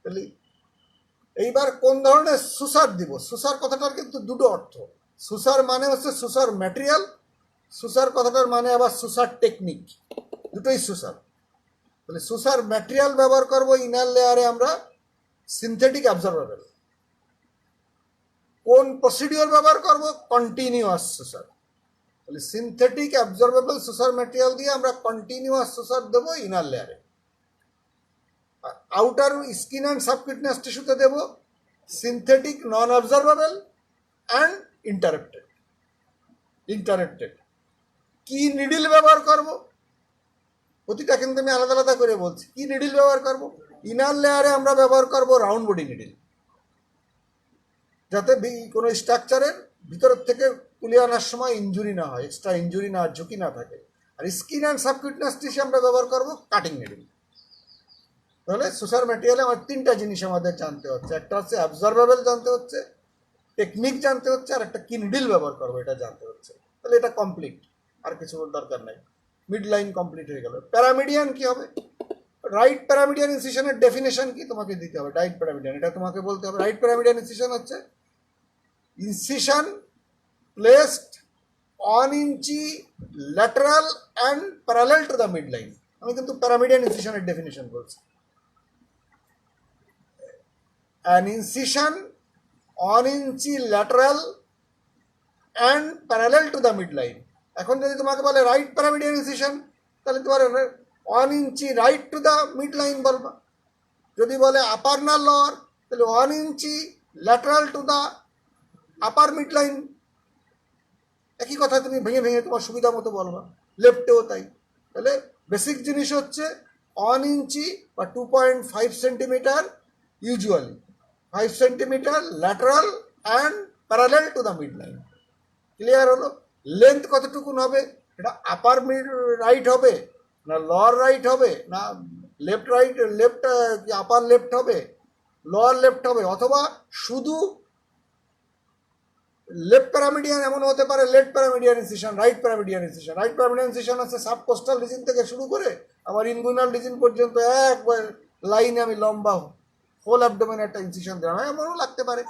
তাহলে এইবার কোন ধরনের সুসার দিব? সুসার কথাটার কিন্তু দুটো অর্থ। সুসার মানে হচ্ছে সুসার ম্যাটেরিয়াল, সুসার কথাটার মানে আবার সুসার টেকনিক, দুটোই সুসার। তাহলে সুসার ম্যাটেরিয়াল ব্যবহার করব ইনার লেয়ারে আমরা সিনথেটিক অ্যাবজর্বেবল। কোন প্রসিডিওর ব্যবহার করব? কন্টিনিউয়াস সুসার। তাহলে সিনথেটিক অ্যাবজর্বেবল সুসার ম্যাটেরিয়াল দিয়ে আমরা কন্টিনিউয়াস সুসার দেবো ইনার লেয়ারে। আউটার স্কিন অ্যান্ড সাবকিউটিনিয়াস টিস্যুতে দেব synthetic non absorbable and interrupted. কি নিডিল ব্যবহার করব? প্রতিটা কিন্তু আমি আলাদা আলাদা করে বলছি। কি নিডিল ব্যবহার করব? ইনার লেয়ারে আমরা ব্যবহার করব রাউন্ড বডি নিডিল, যাতে কোনো স্ট্রাকচারের ভিতরের থেকে তুলে আনার সময় ইনজুরি না হয়, এক্সট্রা ইনজুরি না, ঝুঁকি না থাকে। আর স্কিন অ্যান্ড সাবকিউটিনিয়াস টিস্যু আমরা ব্যবহার করব কাটিং নিডিল। তাহলে সুসার ম্যাটেরিয়ালে আমার তিনটা জিনিস আমাদের জানতে হচ্ছে। একটা হচ্ছে অ্যাবজর্বেবল জানতে হচ্ছে, টেকনিক জানতে হচ্ছে, আর একটা কি নিডিল ব্যবহার করবো এটা জানতে হচ্ছে। তাহলে এটা কমপ্লিট, আর কিছু দরকার নাই। মিড লাইন কমপ্লিট হয়ে গেল। প্যারামিডিয়ান কি হবে? রাইট প্যারামিডিয়ান ইনসিশনের ডেফিনেশন কি তোমাকে দিতে হবে। রাইট প্যারামিডিয়ান এটা তোমাকে বলতে হবে। রাইট প্যারামিডিয়ান ইনসিশন হচ্ছে incision placed 1 inch lateral and parallel to the mid line. আমি কিন্তু প্যারামিডিয়ান ইনসিশনের ডেফিনেশন বলছি। an incision 1 inch lateral and parallel to the midline. এখন যদি তোমাকে বলে রাইট প্যারামিডিয়ান ইনসিশন, তাহলে তোমার 1 inch right to the mid line বলবা। যদি বলে আপার না লোয়ার, তাহলে 1 inch lateral to the upper mid line. একই কথা তুমি ভেঙে ভেঙে তোমার সুবিধা মতো বলবা। লেফটেও তাই। তাহলে বেসিক জিনিস হচ্ছে 1 ইঞ্চি বা 2.5 centimetre usually, 5 centimetre lateral and parallel to the mid line. Clear হলো? লেন্থ কতটুকুন হবে? এটা আপার মিড রাইট হবে না লোয়ার রাইট হবে না left right left upper left হবে, লোয়ার লেফট হবে, অথবা শুধু লেফট প্যারামিডিয়ান এমন হতে পারে, left paramedian incision, right paramedian incision. Right paramedian incision হচ্ছে সাবকোস্টাল রিজিন থেকে শুরু করে আমার ইনগুইনাল রিজিন পর্যন্ত একবার লাইনে আমি লম্বা হোল অ্যাবডোমেনে একটা ইনসিশন দিলাম। এমনও লাগতে পারে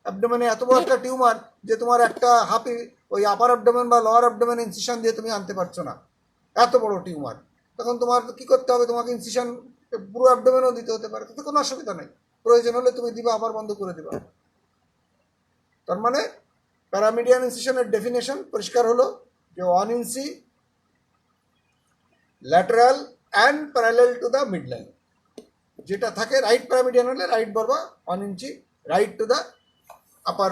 অ্যাবডোমেনে এত বড় একটা টিউমার যে তোমার একটা হাফি ওই আপার অ্যাবডোমেন বা লোয়ার অ্যাবডোমেন ইনসিশন দিয়ে তুমি আনতে পারছো না, এত বড় টিউমার। তখন তোমার কি করতে হবে? তোমাকে ইনসিশন পুরো অ্যাবডোমেনও দিতে হতে পারে, তাতে কোনো অসুবিধা নেই। প্রয়োজন হলে তুমি দিবা, আবার বন্ধ করে দিবা। তার মানে প্যারামিডিয়ান ইনসিশনের ডেফিনেশন পরিষ্কার হলো যে 1 inch lateral and parallel to the mid line, যেটা থাকে রাইট প্যারামিডিয়ান হলে রাইট বলবা 1 inch right to the upper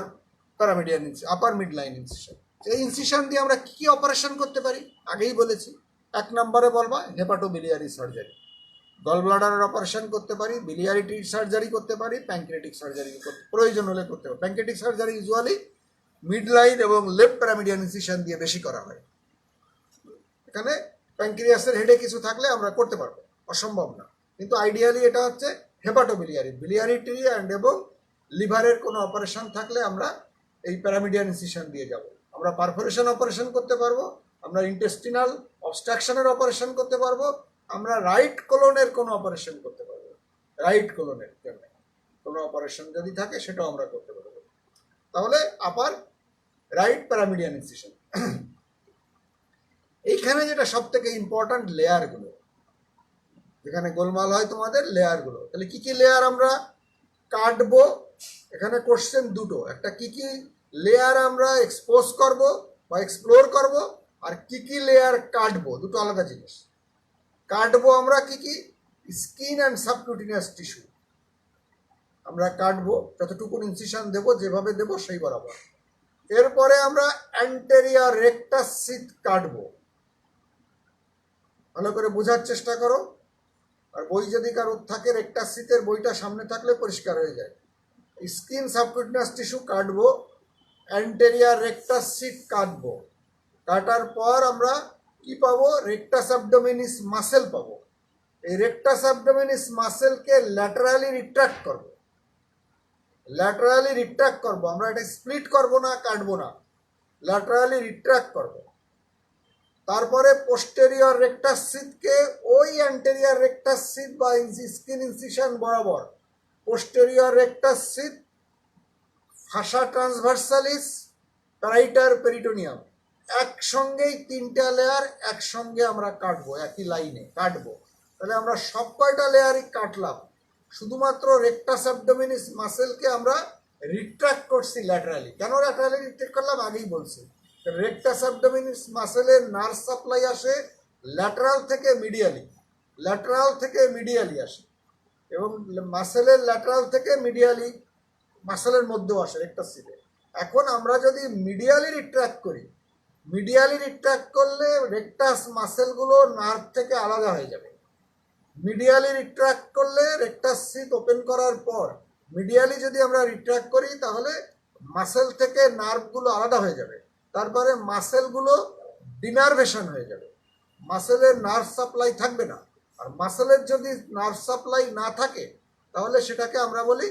paramedian upper mid line incision. এই ইনসিশন দিয়ে আমরা কি অপারেশন করতে পারি আগেই বলেছি। 1 নম্বরে বলবা হেপাটোবিলিয়ারি সার্জারি, গল ব্লাডারের অপারেশন করতে পারি, বিলিয়ারি সার্জারি করতে পারি, প্যাঙ্ক্রিয়াটিক সার্জারি প্রয়োজন হলে করতে পারি। Pancreatic surgery usually mid line এবং লেফট প্যারামিডিয়ান ইনসিশন দিয়ে বেশি করা হয়। এখানে প্যাঙ্ক্রিয়াসের হেডে কিছু থাকলে আমরা করতে পারবো, অসম্ভব না। কিন্তু আইডিয়ালি এটা হচ্ছে হেপাটোবিলিয়ারি, বিলিয়ারিটি অ্যান্ড এবং লিভারের কোনো অপারেশন থাকলে আমরা এই প্যারামিডিয়ান ইনসিশন দিয়ে যাব। আমরা পারফোরেশন অপারেশন করতে পারবো, আমরা ইন্টেস্টিনাল অবস্ট্রাকশনের অপারেশন করতে পারবো, আমরা রাইট কোলনের কোনো অপারেশন করতে পারবো। রাইট কোলনের জন্য কোনো অপারেশন যদি থাকে সেটাও আমরা করতে পারবো। তাহলে আপার রাইট প্যারামিডিয়ান ইনসিশন। এইখানে যেটা সব থেকে ইম্পর্ট্যান্ট লেয়ারগুলো, যেখানে গোলমাল হয় তোমাদের লেয়ারগুলো। তাহলে কি কি লেয়ার আমরা কাটবো? এখানে কোশ্চেন দুটো, একটা কি কি লেয়ার আমরা এক্সপোজ করব বা এক্সপ্লোর করব, আর কি কি লেয়ার কাটবো, দুটো আলাদা জিনিস। কাটবো আমরা কি কি? স্কিন অ্যান্ড সাবকিউটিনিয়াস টিস্যু আমরা কাটবো, যতটুকু ইনসিশন দেবো যেভাবে দেবো সেই বরাবর। এরপরে আমরা অ্যান্টেরিয়র রেকটাস সিট কাটবো। ভালো করে বোঝার চেষ্টা করো। আর বই যদি কারোর থাকে রেকটাস সিটের বইটা সামনে থাকলে পরিষ্কার হয়ে যায়। স্কিন সাবকিউটিনিয়াস টিস্যু কাটবো, অ্যান্টেরিয়ার রেক্টাস সিট কাটবো। কাটার পর আমরা কি পাবো? রেক্টাস অ্যাবডোমিনিস মাসেল পাবো। এই রেক্টাস অ্যাবডোমিনিস মাসেলকে ল্যাটারালি রিট্রাক্ট করব। ল্যাটারালি রিট্রাক্ট করব, আমরা এটা স্প্লিট করব না, কাটবো না, ল্যাটারালি রিট্রাক্ট করব। তারপরে পোস্টেরিয়র রেক্টাস সিটকে ওই অ্যান্টেরিয়র রেক্টাস সিট বা স্কিন ইনসিশন বরাবর posterior rectus sheath, fascia transversalis, parietal peritoneum একসঙ্গেই তিনটা লেয়ার একসঙ্গে আমরা কাটবো, একই লাইনে কাটবো। তাহলে আমরা সব কয়টা লেয়ারই কাটলাম, শুধুমাত্র রেক্টাস অ্যাবডোমিনিস মাসেলকে আমরা রিট্রাক্ট করছি ল্যাটারালি। কেন ল্যাটারালি রিট্রাক্ট করলাম আগেই বলছি। রেক্টাস অ্যাবডোমিনিস মাসেলের নার্ভ সাপ্লাই আসে ল্যাটারাল থেকে মিডিয়ালি, ল্যাটারাল থেকে মিডিয়ালি আসে, এবং মাসেলের ল্যাটারাল থেকে মিডিয়ালি মাসেলের মধ্যেও আসে রেক্টাস সিটে। এখন আমরা যদি মিডিয়ালি রিট্রাক্ট করি, মিডিয়ালি রিট্রাক্ট করলে রেক্টাস মাসেলগুলো নার্ভ থেকে আলাদা হয়ে যাবে। মিডিয়ালি রিট্রাক্ট করলে রেক্টাস সিট ওপেন করার পর মিডিয়ালি যদি আমরা রিট্রাক্ট করি তাহলে মাসেল থেকে নার্ভগুলো আলাদা হয়ে যাবে। তারপরে মাসেলগুলো ডিনার্ভেশন হয়ে যাবে, মাসেলের নার্ভ সাপ্লাই থাকবে না। আর মাসেলের যদি নার্ভ সাপ্লাই না থাকে তাহলে সেটাকে আমরা বলি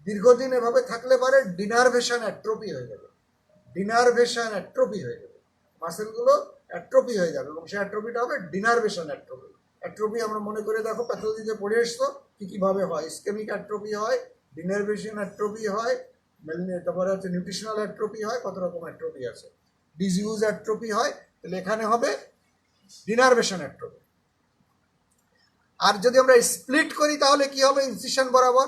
দীর্ঘদিন এভাবে থাকলে পারে ডিনার্ভেশন অ্যাট্রোপি হয়ে যাবে, ডিনার্ভেশন অ্যাট্রোপি হয়ে যাবে, মাসেলগুলো অ্যাট্রোপি হয়ে যাবে এবং সেই অ্যাট্রোপিটা হবে ডিনার্ভেশন অ্যাট্রোপি। অ্যাট্রোপি আমরা মনে করে দেখো প্যাথোলজিতে পড়ে এসছো কী কীভাবে হয়। ইসকেমিক অ্যাট্রোপি হয়, ডিনার্ভেশন অ্যাট্রোপি হয়, তারপরে হচ্ছে নিউট্রিশনাল অ্যাট্রোপি হয়, কত রকম অ্যাট্রোপি আছে, ডিজিউজ অ্যাট্রোপি হয়। তাহলে এখানে হবে ডিনার্ভেশন অ্যাট্রোপি। আর যদি আমরা স্প্লিট করি তাহলে কি হবে? ইনসিশন বরাবর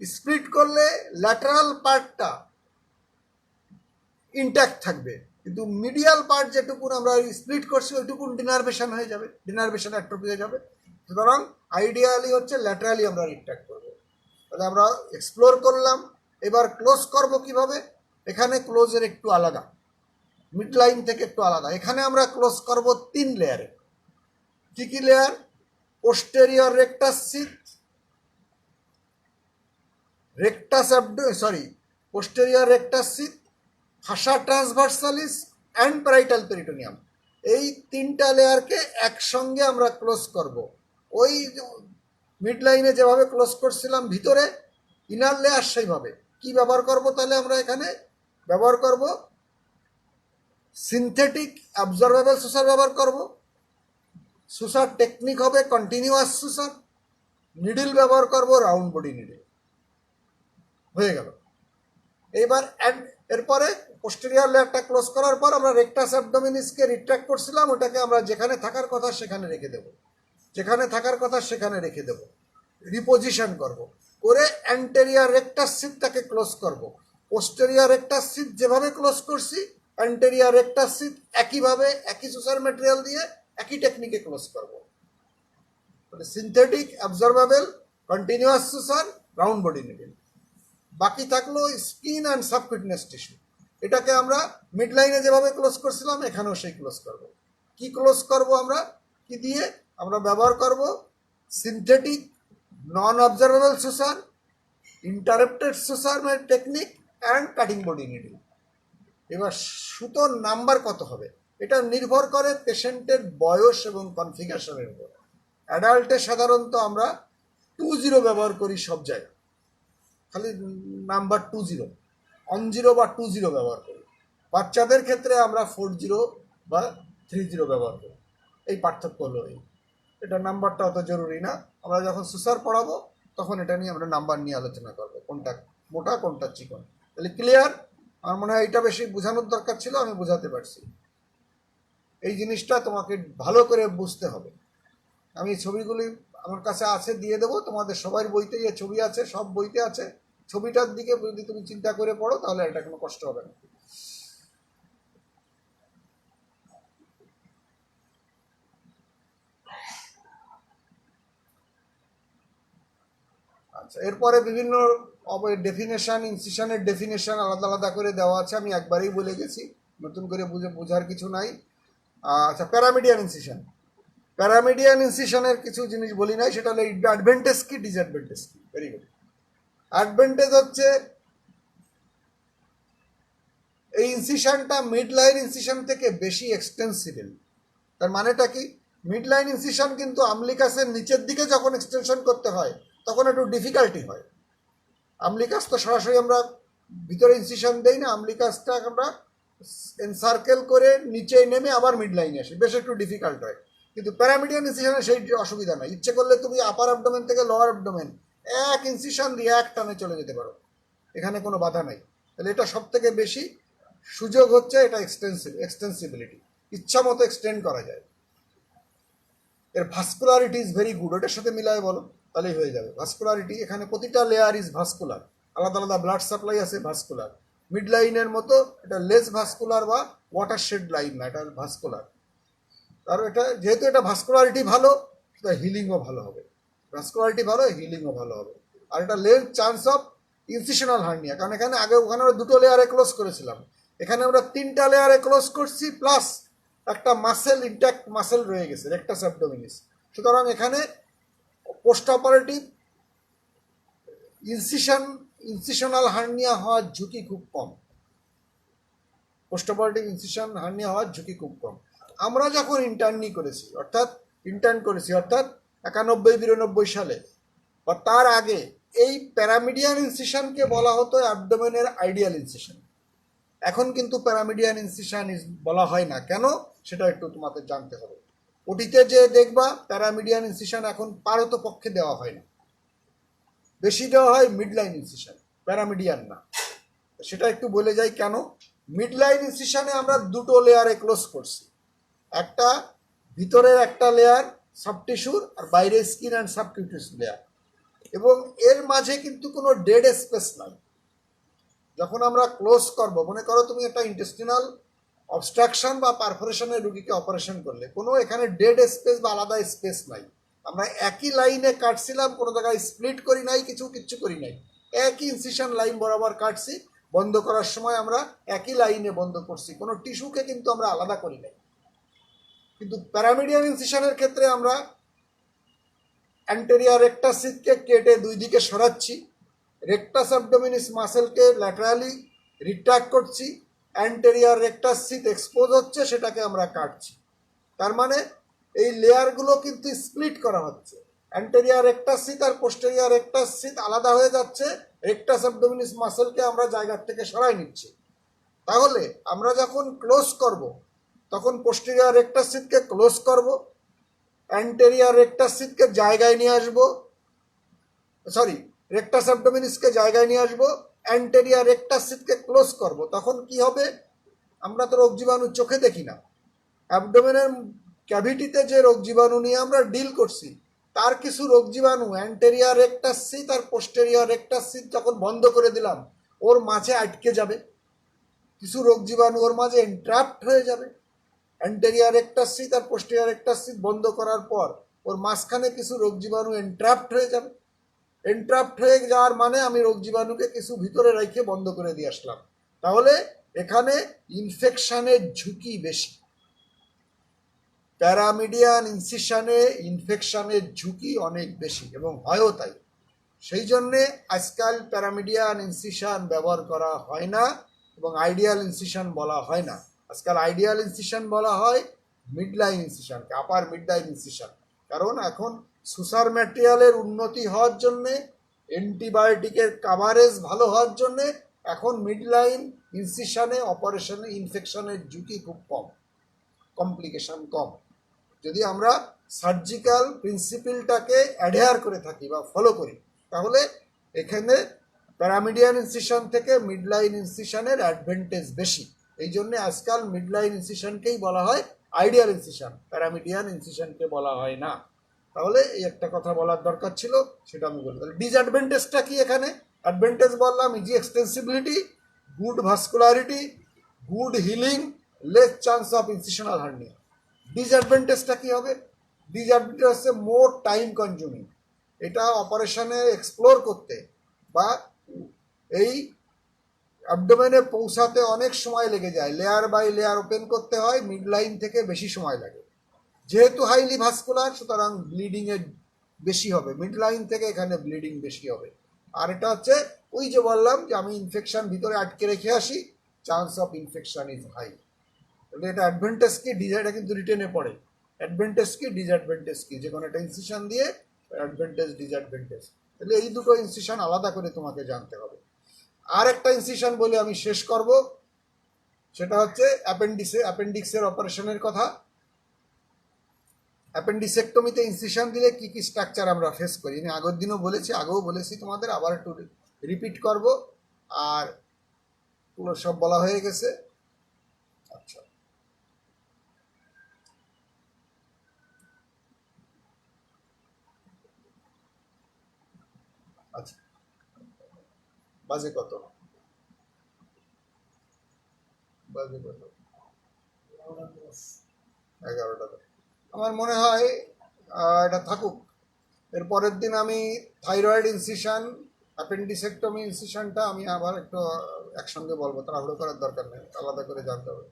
স্প্লিট করলে ল্যাটারাল পার্টটা ইনট্যাক্ট থাকবে, কিন্তু মিডিয়াল পার্ট যেটুকুন আমরা স্প্লিট করছি ওইটুকুন ডিনার্ভেশন হয়ে যাবে, ডিনার্ভেশন অ্যাট্রোপি হয়ে যাবে। সুতরাং আইডিয়ালি হচ্ছে ল্যাটারালি আমরা রিট্রাক্ট করবো। তাহলে আমরা এক্সপ্লোর করলাম। এবার ক্লোজ করব কিভাবে? এখানে ক্লোজের একটু আলাদা, মিড লাইন থেকে একটু আলাদা। এখানে আমরা ক্লোজ করব 3 লেয়ারে। কি কি layer? Posterior rectus sheath, posterior rectus sheath, fascia transversalis and parietal peritoneum. এই 3টা লেয়ারকে একসঙ্গে আমরা ক্লোজ করব। ওই মিড লাইনে যেভাবে ক্লোজ করছিলাম ভিতরে ইনার লেয়ার সেইভাবে। কি ব্যবহার করব? তাহলে আমরা এখানে ব্যবহার করব সিনথেটিক অ্যাবজর্বেবল সুসার ব্যবহার করব। সুসার টেকনিক হবে কন্টিনিউয়াস সুসার। নিডল ব্যবহার করব রাউন্ড বডি নিডল। হয়ে গেল। এইবার এরপরে পোস্টেরিয়র লেয়ারটা ক্লোজ করার পর আমরা রেক্টাস অ্যাবডোমিনিসকে রিট্রাক্ট করছিলাম, ওটাকে আমরা যেখানে থাকার কথা সেখানে রেখে দেব, যেখানে থাকার কথা সেখানে রেখে দেব, রিপোজিশন করব করে অ্যান্টেরিয়র রেক্টাস সিটটাকে ক্লোজ করব। পোস্টেরিয়র রেক্টাস সিট যেভাবে ক্লোজ করছি অ্যান্টেরিয়র রেক্টাস সিট একইভাবে একই সুসার ম্যাটেরিয়াল দিয়ে একই টেকনিকে ক্লোজ করব। Synthetic absorbable continuous সুসার round body needle. বাকি থাকলো স্কিন অ্যান্ড সাবকিউটেনিয়াস টিস্যু। এটাকে আমরা মিড লাইনে যেভাবে ক্লোজ করছিলাম এখানেও সেই ক্লোজ করব। কি ক্লোজ করব আমরা? কি দিয়ে? আমরা ব্যবহার করব synthetic non observable সুসার, interrupted সুসার technique and cutting body needle. এবার সুতোর নাম্বার কত হবে এটা নির্ভর করে পেশেন্টের বয়স এবং কনফিগারেশনের উপর। অ্যাডাল্টে সাধারণত আমরা 20 ব্যবহার করি সব জায়গায়, খালি নাম্বার 20, 10 বা 20 ব্যবহার করি। বাচ্চাদের ক্ষেত্রে আমরা 40 বা 30 ব্যবহার করি। এই পার্থক্য হলো এই। এটা নাম্বারটা অত জরুরি না। আমরা যখন সুসার পড়াবো তখন এটা নিয়ে আমরা নাম্বার নিয়ে আলোচনা করবো, কোনটা মোটা কোনটা চিকন। তাহলে ক্লিয়ার? আমার মনে হয় এটা বেশি বোঝানোর দরকার ছিল, আমি বোঝাতে পারছি। এই জিনিসটা তোমাকে ভালো করে বুঝতে হবে। আমি ছবিগুলি আমার কাছে আছে, দিয়ে দেবো। তোমাদের সবার বইতে যে ছবি আছে, সব বইতে আছে। ছবিটার দিকে যদি তুমি চিন্তা করে পড়ো তাহলে এটা কোনো কষ্ট হবে না। আচ্ছা, এরপরে বিভিন্ন ডেফিনেশন, ইনসিশনের ডেফিনেশন আলাদা আলাদা করে দেওয়া আছে। আমি একবারেই বলে গেছি, নতুন করে বোঝার কিছু নাই। আচ্ছা, প্যারামিডিয়ান ইনসিশন। প্যারামিডিয়ান ইনসিশনের কিছু জিনিস বলি নাই, সেটা হলো অ্যাডভান্টেজ কি, ডিসঅ্যাডভান্টেজ কি। Very good. অ্যাডভান্টেজ হচ্ছে এই ইনসিশনটা মিড লাইন ইনসিশন থেকে বেশি এক্সটেন্সিবল। তার মানেটা কি, মিড লাইন ইনসিশন কিন্তু আমলিকাসের নিচের দিকে যখন এক্সটেনশন করতে হয় তখন একটু ডিফিকাল্টি হয়। আমলিকাস তো সরাসরি আমরা ভিতরে ইনসিশন দেই না, আমলিকাসটা আমরা এনসার্কেল করে নিচে নেমে আবার মিড লাইনে আসি, বেশ একটু ডিফিকাল্ট হয়। কিন্তু প্যারামিডিয়ান ইনসিশনে সেই অসুবিধা নাই, ইচ্ছে করলে তুমি আপার অ্যাবডোমেন থেকে লোয়ার অ্যাবডোমেন এক ইনসিশন দিয়ে এক টানে চলে যেতে পারো, এখানে কোনো বাধা নাই। তাহলে এটা সব থেকে বেশি সুযোগ হচ্ছে এটা এক্সটেন্সিবিলিটি, ইচ্ছা মতো এক্সটেন্ড করা যায়। এর ভাস্কুলারিটি ইজ ভেরি গুড, ওটার সাথে মিলায় বলো তাহলেই হয়ে যাবে। ভাস্কুলারিটি, এখানে প্রতিটা লেয়ার ইজ ভাস্কুলার, আলাদা আলাদা ব্লাড সাপ্লাই আছে ভাস্কুলার। মিড লাইনের মতো এটা লেস ভাস্কুলার বা ওয়াটার শেড লাইন না, এটা ভাস্কুলার। আর এটা যেহেতু এটা ভাস্কুলারিটি ভালো, সেটা হিলিংও ভালো হবে। ভাস্কুলারিটি ভালো, হিলিংও ভালো হবে। আর এটা less chance of incisional hernia, কারণ এখানে আগে ওখানে আমরা দুটো লেয়ারে ক্লোজ করেছিলাম, এখানে আমরা তিনটা লেয়ারে ক্লোজ করছি, প্লাস একটা মাসেল, ইনট্যাক্ট মাসেল রয়ে গেছে রেক্টাস অ্যাবডোমিনিস। সুতরাং এখানে পোস্ট অপারেটিভ ইনসিশনাল হার্নিয়া হওয়ার ঝুঁকি খুব কম। পোস্ট অপারেটিভ ইনসিশন হার্নিয়া হওয়ার ঝুঁকি খুব কম। আমরা যখন ইন্টার্ন করেছি অর্থাৎ 91-92 সালে বা তার আগে, এই প্যারামিডিয়ান ইনসিশনকে বলা হতো অ্যাবডোমেনের আইডিয়াল ইনসিশন। এখন কিন্তু প্যারামিডিয়ান ইনসিশন বলা হয় না, কেন সেটা একটু তোমাদের জানতে হবে। ওটিতে যে দেখবা প্যারামিডিয়ান ইনসিশন এখন পারতপক্ষে দেওয়া হয় না, বেশি দেওয়া হয় মিড লাইন ইনসিশন, প্যারামিডিয়ান না। সেটা একটু বলে যাই কেন। মিড লাইন ইনসিশনে আমরা দুটো লেয়ারে ক্লোজ করছি, একটা ভিতরের একটা লেয়ার সাবটিস্যুর আর বাইরে স্কিন অ্যান্ড সাবকিউটিস লেয়ার, এবং এর মাঝে কিন্তু কোনো ডেড স্পেস নাই। যখন আমরা ক্লোজ করব, মনে করো তুমি একটা ইন্টেস্টিনাল অবস্ট্রাকশন বা পারফোরেশনের রুগীকে অপারেশন করলে, কোনো এখানে ডেড স্পেস বা আলাদা স্পেস নাই। আমরা একই লাইনে কাটছিলাম, কোনো জায়গায় স্প্লিট করি নাই, কিচ্ছু করি নাই, একই ইনসিশন লাইন বরাবর কাটছি। বন্ধ করার সময় আমরা একই লাইনে বন্ধ করছি, কোনো টিস্যুকে কিন্তু আমরা আলাদা করি নাই। কিন্তু প্যারামিডিয়ান ইনসিশনের ক্ষেত্রে আমরা অ্যান্টেরিয়র রেক্টাস সিটকে কেটে দুই দিকে সরাচ্ছি, রেক্টাস অ্যাবডোমিনিস মাসেলকে ল্যাটারালি রিট্রাক্ট করছি, অ্যান্টেরিয়র রেক্টাস সিট এক্সপোজ হচ্ছে, সেটাকে আমরা কাটছি। তার মানে এই লেয়ারগুলো কিন্তু স্প্লিট করা হচ্ছে, অ্যান্টেরিয়র রেক্টাস সিট আর পোস্টেরিয়র রেক্টাস সিট আলাদা হয়ে যাচ্ছে, রেক্টাস অ্যাবডোমিনিস মাসেলকে আমরা জায়গার থেকে সরাই নিচ্ছি। তাহলে আমরা যখন ক্লোজ করব তখন পোস্টেরিয়র রেক্টাস সিটকে ক্লোজ করব, অ্যান্টেরিয়র রেক্টাস সিটকে জায়গায় নিয়ে আসবো, রেক্টাস অ্যাবডোমিনিসকে জায়গায় নিয়ে আসবো, অ্যান্টেরিয়র রেক্টাস সিটকে ক্লোজ করব। তখন কি হবে, আমরা তো রোগ জীবাণু চোখে দেখি না, অ্যাবডোমেনের ক্যাভিটিতে যে রোগ জীবাণু নিয়ে আমরা ডিল করছি, তার কিছু রোগ জীবাণু অ্যান্টেরিয়র রেক্টাস সিট আর পোস্টেরিয়র রেক্টাস সিট যখন বন্ধ করে দিলাম, ওর মাঝে আটকে যাবে, কিছু রোগ জীবাণু ওর মাঝে এন্ট্রাপ্ট হয়ে যাবে। অ্যান্টেরিয়র রেক্টাস সিট আর পোস্টেরিয়র রেক্টাস সিট বন্ধ করার পর ওর মাঝখানে কিছু রোগ জীবাণু এন্ট্রাপ্ট হয়ে যাবে। এন্ট্রাপ্ট হয়ে যাওয়ার মানে আমি রোগ জীবাণুকে কিছু ভিতরে রেখে বন্ধ করে দিয়ে আসলাম। তাহলে এখানে ইনফেকশনের ঝুঁকি বেশি, প্যারামিডিয়ান ইনসিশনে ইনফেকশনের ঝুঁকি অনেক বেশি এবং হয়ও তাই। সেই জন্যে আজকাল প্যারামিডিয়ান ইনসিশন ব্যবহার করা হয় না এবং আইডিয়াল ইনসিশন বলা হয় না। আজকাল আইডিয়াল ইনসিশন বলা হয় মিড লাইন ইনসিশনকে, আপার মিড লাইন ইনসিশন। কারণ এখন সুসার ম্যাটেরিয়ালের উন্নতি হওয়ার জন্যে, অ্যান্টিবায়োটিকের কাভারেজ ভালো হওয়ার জন্যে এখন মিড লাইন ইনসিশনে অপারেশনে ইনফেকশনের ঝুঁকি খুব কম, কমপ্লিকেশন কম, যদি আমরা সার্জিক্যাল প্রিন্সিপিলটাকে অ্যাডহেয়ার করে থাকি বা ফলো করি। তাহলে এখানে প্যারামিডিয়ান ইনসিশন থেকে মিড লাইন ইনসিশনের অ্যাডভান্টেজ বেশি। এই জন্যে আজকাল মিড লাইন ইনসিশনকেই বলা হয় আইডিয়াল ইনসিশন, প্যারামিডিয়ান ইনসিশনকে বলা হয় না। তাহলে এই একটা কথা বলার দরকার ছিল, সেটা আমি বলি। তাহলে ডিসঅ্যাডভান্টেজটা কি এখানে? অ্যাডভান্টেজ বললাম easy extensibility, good vascularity, good healing, less chance of incisional hernia. ডিসঅ্যাডভান্টেজটা কি হবে? ডিসঅ্যাডভান্টেজ হচ্ছে মোর টাইম কনজিউমিং, এটা অপারেশনে এক্সপ্লোর করতে বা এই অ্যাবডোমেনে পৌঁছাতে অনেক সময় লেগে যায়, লেয়ার বাই লেয়ার ওপেন করতে হয়, মিড লাইন থেকে বেশি সময় লাগে। যেহেতু হাইলি ভাস্কুলার, সুতরাং ব্লিডিংয়ের বেশি হবে, মিড লাইন থেকে এখানে ব্লিডিং বেশি হবে। আর এটা হচ্ছে ওই যে বললাম যে আমি ইনফেকশন ভিতরে আটকে রেখে আসি, chance of infection is high. তাহলে এটা অ্যাডভান্টেজ কি, এটা কিন্তু রিটেনে পড়ে, অ্যাডভান্টেজ কি ডিসঅ্যাডভান্টেজ কি, যে কোনো একটা ইনসিশন দিয়ে অ্যাডভান্টেজ ডিসঅ্যাডভান্টেজ, তাহলে এই দুটো ইনসিশন আলাদা করে তোমাকে জানতে হবে। আর একটা ইনসিশন বলে আমি শেষ করব, সেটা হচ্ছে অ্যাপেন্ডিক্সের অপারেশনের কথা। অ্যাপেন্ডিসেক্টমিতে ইনসিশন দিলে কি কি স্ট্রাকচার আমরা ফেস করি, আমি আগের দিনও বলেছি, আগেও বলেছি তোমাদের, আবার একটু রিপিট করব। আর পুরো সব বলা হয়ে গেছে। আচ্ছা আচ্ছা, বাজে কত, বাজে কত, 11টা। আমার মনে হয় এটা থাকুক। এর পরের দিন আমি থাইরয়েড ইনসিশন, অ্যাপেন্ডিসেক্টমি ইনসিশনটা আমি আবার একটু একসঙ্গে বলবো, তাড়াহুড়ো করার দরকার নেই, আলাদা করে জানতে হবে।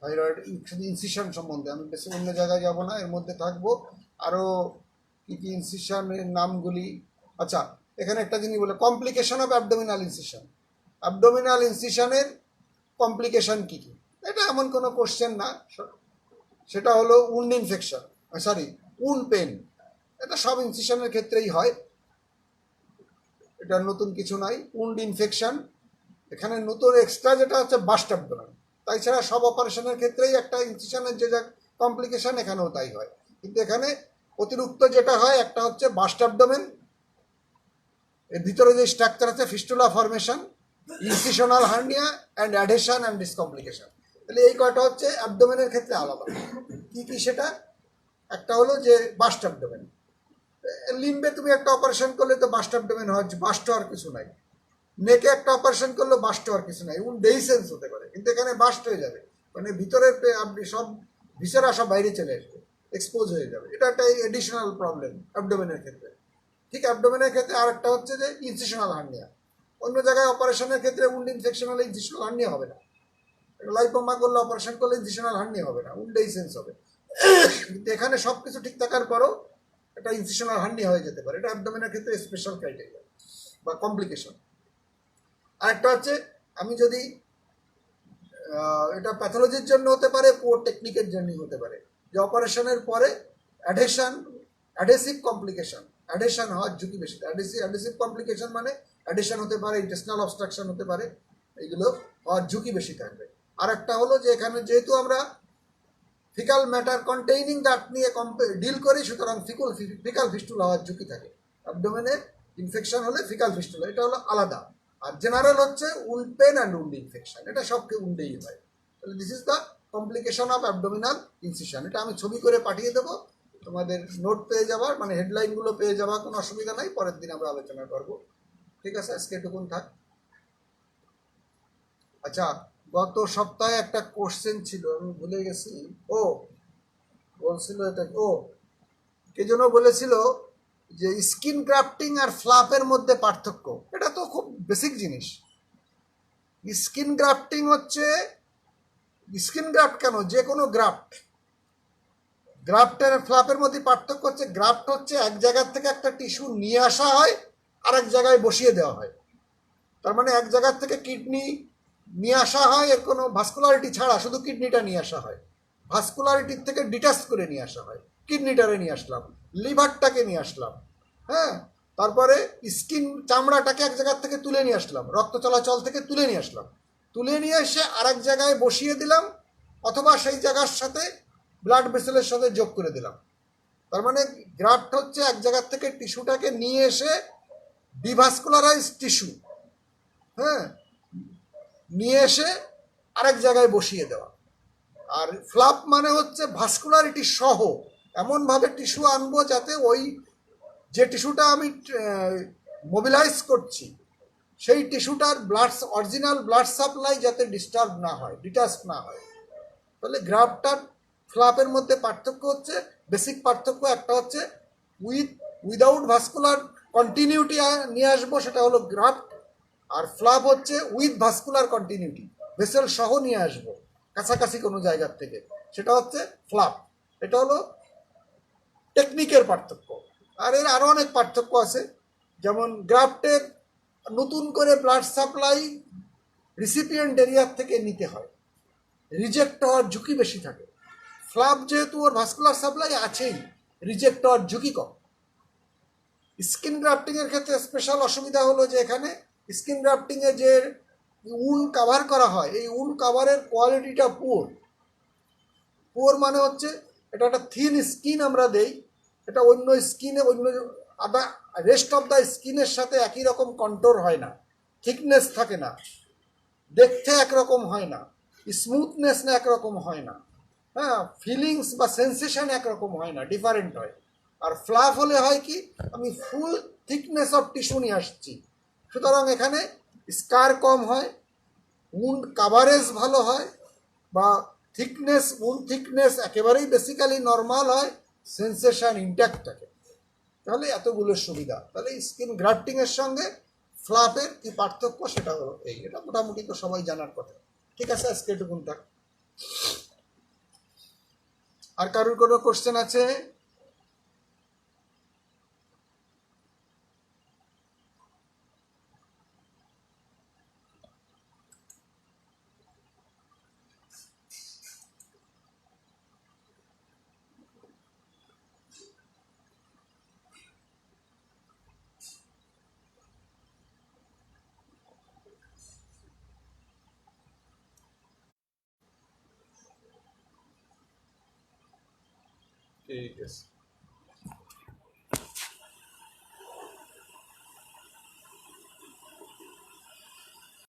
থাইরয়েড শুধু ইনসিশন সম্বন্ধে, আমি বেশি অন্য জায়গায় যাব না, এর মধ্যে থাকবো। আরও কী কী ইনসিশনের নামগুলি। আচ্ছা, এখানে একটা জিনিস বলে, complication of abdominal incision. Abdominal ইনসিশনের কমপ্লিকেশন কী কী, এটা এমন কোনো কোশ্চেন না। সেটা হলো wound infection, sorry wound pain, এটা সব ইনসিশনের ক্ষেত্রেই হয়, এটা নতুন কিছু নাই। উন্ড ইনফেকশন, এখানে নতুন এক্সট্রা যেটা হচ্ছে বাস্ট অ্যাবডোমেন। তাই ছাড়া সব অপারেশনের ক্ষেত্রেই একটা ইনসিশনের যে যা কমপ্লিকেশন এখানেও তাই হয়, কিন্তু এখানে অতিরিক্ত যেটা হয় একটা হচ্ছে বাস্ট অ্যাবডোমেন, এর ভিতরে যে স্ট্রাকচার আছে fistula formation, incisional hernia and adhesion and this complication. তাহলে এই কয়টা হচ্ছে অ্যাবডোমেনের ক্ষেত্রে আলাদা। কি কি সেটা, একটা হলো যে বাস্ট অ্যাবডোমেন, লিম্বে তুমি একটা অপারেশন করলে তো বাস্ট অ্যাবডোমেন হয়, বাস্ট হওয়ার কিছু নাই। নেকে একটা অপারেশন করলে বাস্ট হওয়ার কিছু নাই, ডেইসেন্স হতে পারে, কিন্তু এখানে বাস্ট হয়ে যাবে, মানে ভিতরের আপনি সব ভিসেরা সব বাইরে চলে আসবে, এক্সপোজ হয়ে যাবে, এটা একটা এডিশনাল প্রবলেম অ্যাবডোমেনের ক্ষেত্রে। ঠিক অ্যাবডোমেনের ক্ষেত্রে আর একটা হচ্ছে যে ইনসিশনাল হার্নিয়া। অন্য জায়গায় অপারেশনের ক্ষেত্রে উন্ড ইনফেকশন হলে ইনসিশনাল হার্নিয়া হবে না, লাইপোমা করলে অপারেশন করলে ইনসিশনাল হার্নিয়া হবে না, উন্ডেইসেন্স হবে। কিন্তু এখানে সব কিছু ঠিক থাকার পরও এটা ইনসিশনাল হার্নিয়া হয়ে যেতে পারে, এটা অ্যাবডোমেনের ক্ষেত্রে স্পেশাল ক্রাইটেরিয়া বা কমপ্লিকেশন। আরেকটা হচ্ছে, আমি যদি এটা প্যাথোলজির জন্য হতে পারে, পুয়ার টেকনিকের জন্য হতে পারে, যে অপারেশনের পরে অ্যাডহেসিভ কমপ্লিকেশন, অ্যাডহেশন হওয়ার ঝুঁকি বেশি। অ্যাডহেসিভ কমপ্লিকেশন মানে অ্যাডহেশন হতে পারে, ইন্টেস্টিনাল অবস্ট্রাকশন হতে পারে, এইগুলো হওয়ার ঝুঁকি বেশি থাকবে। আর একটা হলো যে এখানে যেহেতু আমরা ফিকাল ম্যাটার কন্টেইনিং ডাক্ট নিয়ে ডিল করি, সুতরাং ফিকাল ফিস্টুলা হওয়ার ঝুঁকি থাকে। অ্যাবডোমেনে ইনফেকশন হলে ফিকাল ফিস্টুলা, এটা হলো আলাদা। আর জেনারেল হচ্ছে wound pain and wound infection, এটা সবকে উন্ডেই হয়। তাহলে this is the complication of abdominal incision. এটা আমি ছবি করে পাঠিয়ে দেবো, তোমাদের নোট পেয়ে যাবার, মানে হেডলাইনগুলো পেয়ে যাওয়ার কোনো অসুবিধা নাই, পরের দিন আমরা আলোচনা করবো। ঠিক আছে, আজকে এটুকুন থাক। আচ্ছা, গত সপ্তাহে একটা কোশ্চেন ছিল, আমি ভুলে গেছি। ও বলছিল এটা, কে যেন বলেছিল যে স্কিন গ্রাফটিং আর ফ্লাপের মধ্যে পার্থক্য। এটা তো খুব বেসিক জিনিস। স্কিন গ্রাফটিং হচ্ছে, স্কিন গ্রাফট কেন, যে কোনো গ্রাফট, গ্রাফটের ফ্লাপের মধ্যে পার্থক্য হচ্ছে, গ্রাফট হচ্ছে এক জায়গার থেকে একটা টিস্যু নিয়ে আসা হয় আর এক জায়গায় বসিয়ে দেওয়া হয়। তার মানে এক জায়গার থেকে কিডনি নিয়ে আসা হয়, এর কোনো ভাস্কুলারিটি ছাড়া শুধু কিডনিটা নিয়ে আসা হয়, ভাস্কুলারিটির থেকে ডিটাচ করে নিয়ে আসা হয়, কিডনিটারে নিয়ে আসলাম, লিভারটাকে নিয়ে আসলাম, হ্যাঁ, তারপরে স্কিন চামড়াটাকে এক জায়গার থেকে তুলে নিয়ে আসলাম, রক্ত চলাচল থেকে তুলে নিয়ে আসলাম, তুলে নিয়ে এসে আরেক জায়গায় বসিয়ে দিলাম, অথবা সেই জায়গার সাথে ব্লাড ভেসেলের সাথে যোগ করে দিলাম। তার মানে গ্রাফট হচ্ছে এক জায়গার থেকে টিস্যুটাকে নিয়ে এসে ডিভাস্কুলারাইজ টিস্যু, হ্যাঁ, নিয়ে এসে আরেক জায়গায় বসিয়ে দেওয়া। আর ফ্লাপ মানে হচ্ছে ভাস্কুলারিটি সহ এমনভাবে টিস্যু আনবো যাতে ওই যে টিস্যুটা আমি মোবিলাইজ করছি সেই টিস্যুটার অরিজিনাল ব্লাড সাপ্লাই যাতে ডিস্টার্ব না হয়, ডিটাচ না হয়। তাহলে গ্রাফটার ফ্লাপের মধ্যে পার্থক্য হচ্ছে, বেসিক পার্থক্য একটা হচ্ছে উইদাউট ভাস্কুলার কন্টিনিউটি নিয়ে আসবো, সেটা হলো গ্রাফট। আর ফ্লাপ হচ্ছে উইথ ভাস্কুলার কন্টিনিউটি, ভেসেল সহ নিয়ে আসবো কাছাকাছি কোনো জায়গার থেকে, সেটা হচ্ছে ফ্লাপ। এটা হলো টেকনিকের পার্থক্য। আর এর আরও অনেক পার্থক্য আছে, যেমন গ্রাফটের নতুন করে ব্লাড সাপ্লাই রিসিপিয়েন্ট এরিয়ার থেকে নিতে হয়, রিজেক্ট হওয়ার ঝুঁকি বেশি থাকে। ফ্লাপ যেহেতু ওর ভাস্কুলার সাপ্লাই আছেই, রিজেক্ট হওয়ার ঝুঁকি কম। স্কিন গ্রাফটিংয়ের ক্ষেত্রে স্পেশাল অসুবিধা হলো যে এখানে স্কিন গ্রাফটিংয়ে যে উন কাভার করা হয়, এই উন কাভারের কোয়ালিটিটা পুয়ার। পুয়ার মানে হচ্ছে এটা একটা থিন স্কিন আমরা দেই, এটা অন্য স্কিনে অন্য আদা রেস্ট অফ দ্য স্কিনের সাথে একই রকম কন্ট্রোল হয় না, থিকনেস থাকে না, দেখতে একরকম হয় না, স্মুথনেস না একরকম হয় না, হ্যাঁ, ফিলিংস বা সেন্সেশন একরকম হয় না, ডিফারেন্ট হয়। আর ফ্লাফ হলে হয় কি, আমি ফুল থিকনেস অফ টিস্যু নিয়ে আসছি, সুতরাং এখানে স্কার কম হয়, উন্ড কাভারেজ ভালো হয়, বা থিকনেস উন্ড থিকনেস একেবারেই বেসিক্যালি নর্মাল হয়, সেন্সেশন ইনট্যাক্ট থাকে। তাহলে এতগুলো সুবিধা। তাহলে স্কিন গ্রাফটিংয়ের সঙ্গে ফ্লাপের কি পার্থক্য সেটা হলো এই, এটা মোটামুটি তো সবাই জানার কথা। ঠিক আছে, আজকে এটুকুন থাক। আর কারোর কোনো কোশ্চেন আছে? ঠিক আছে।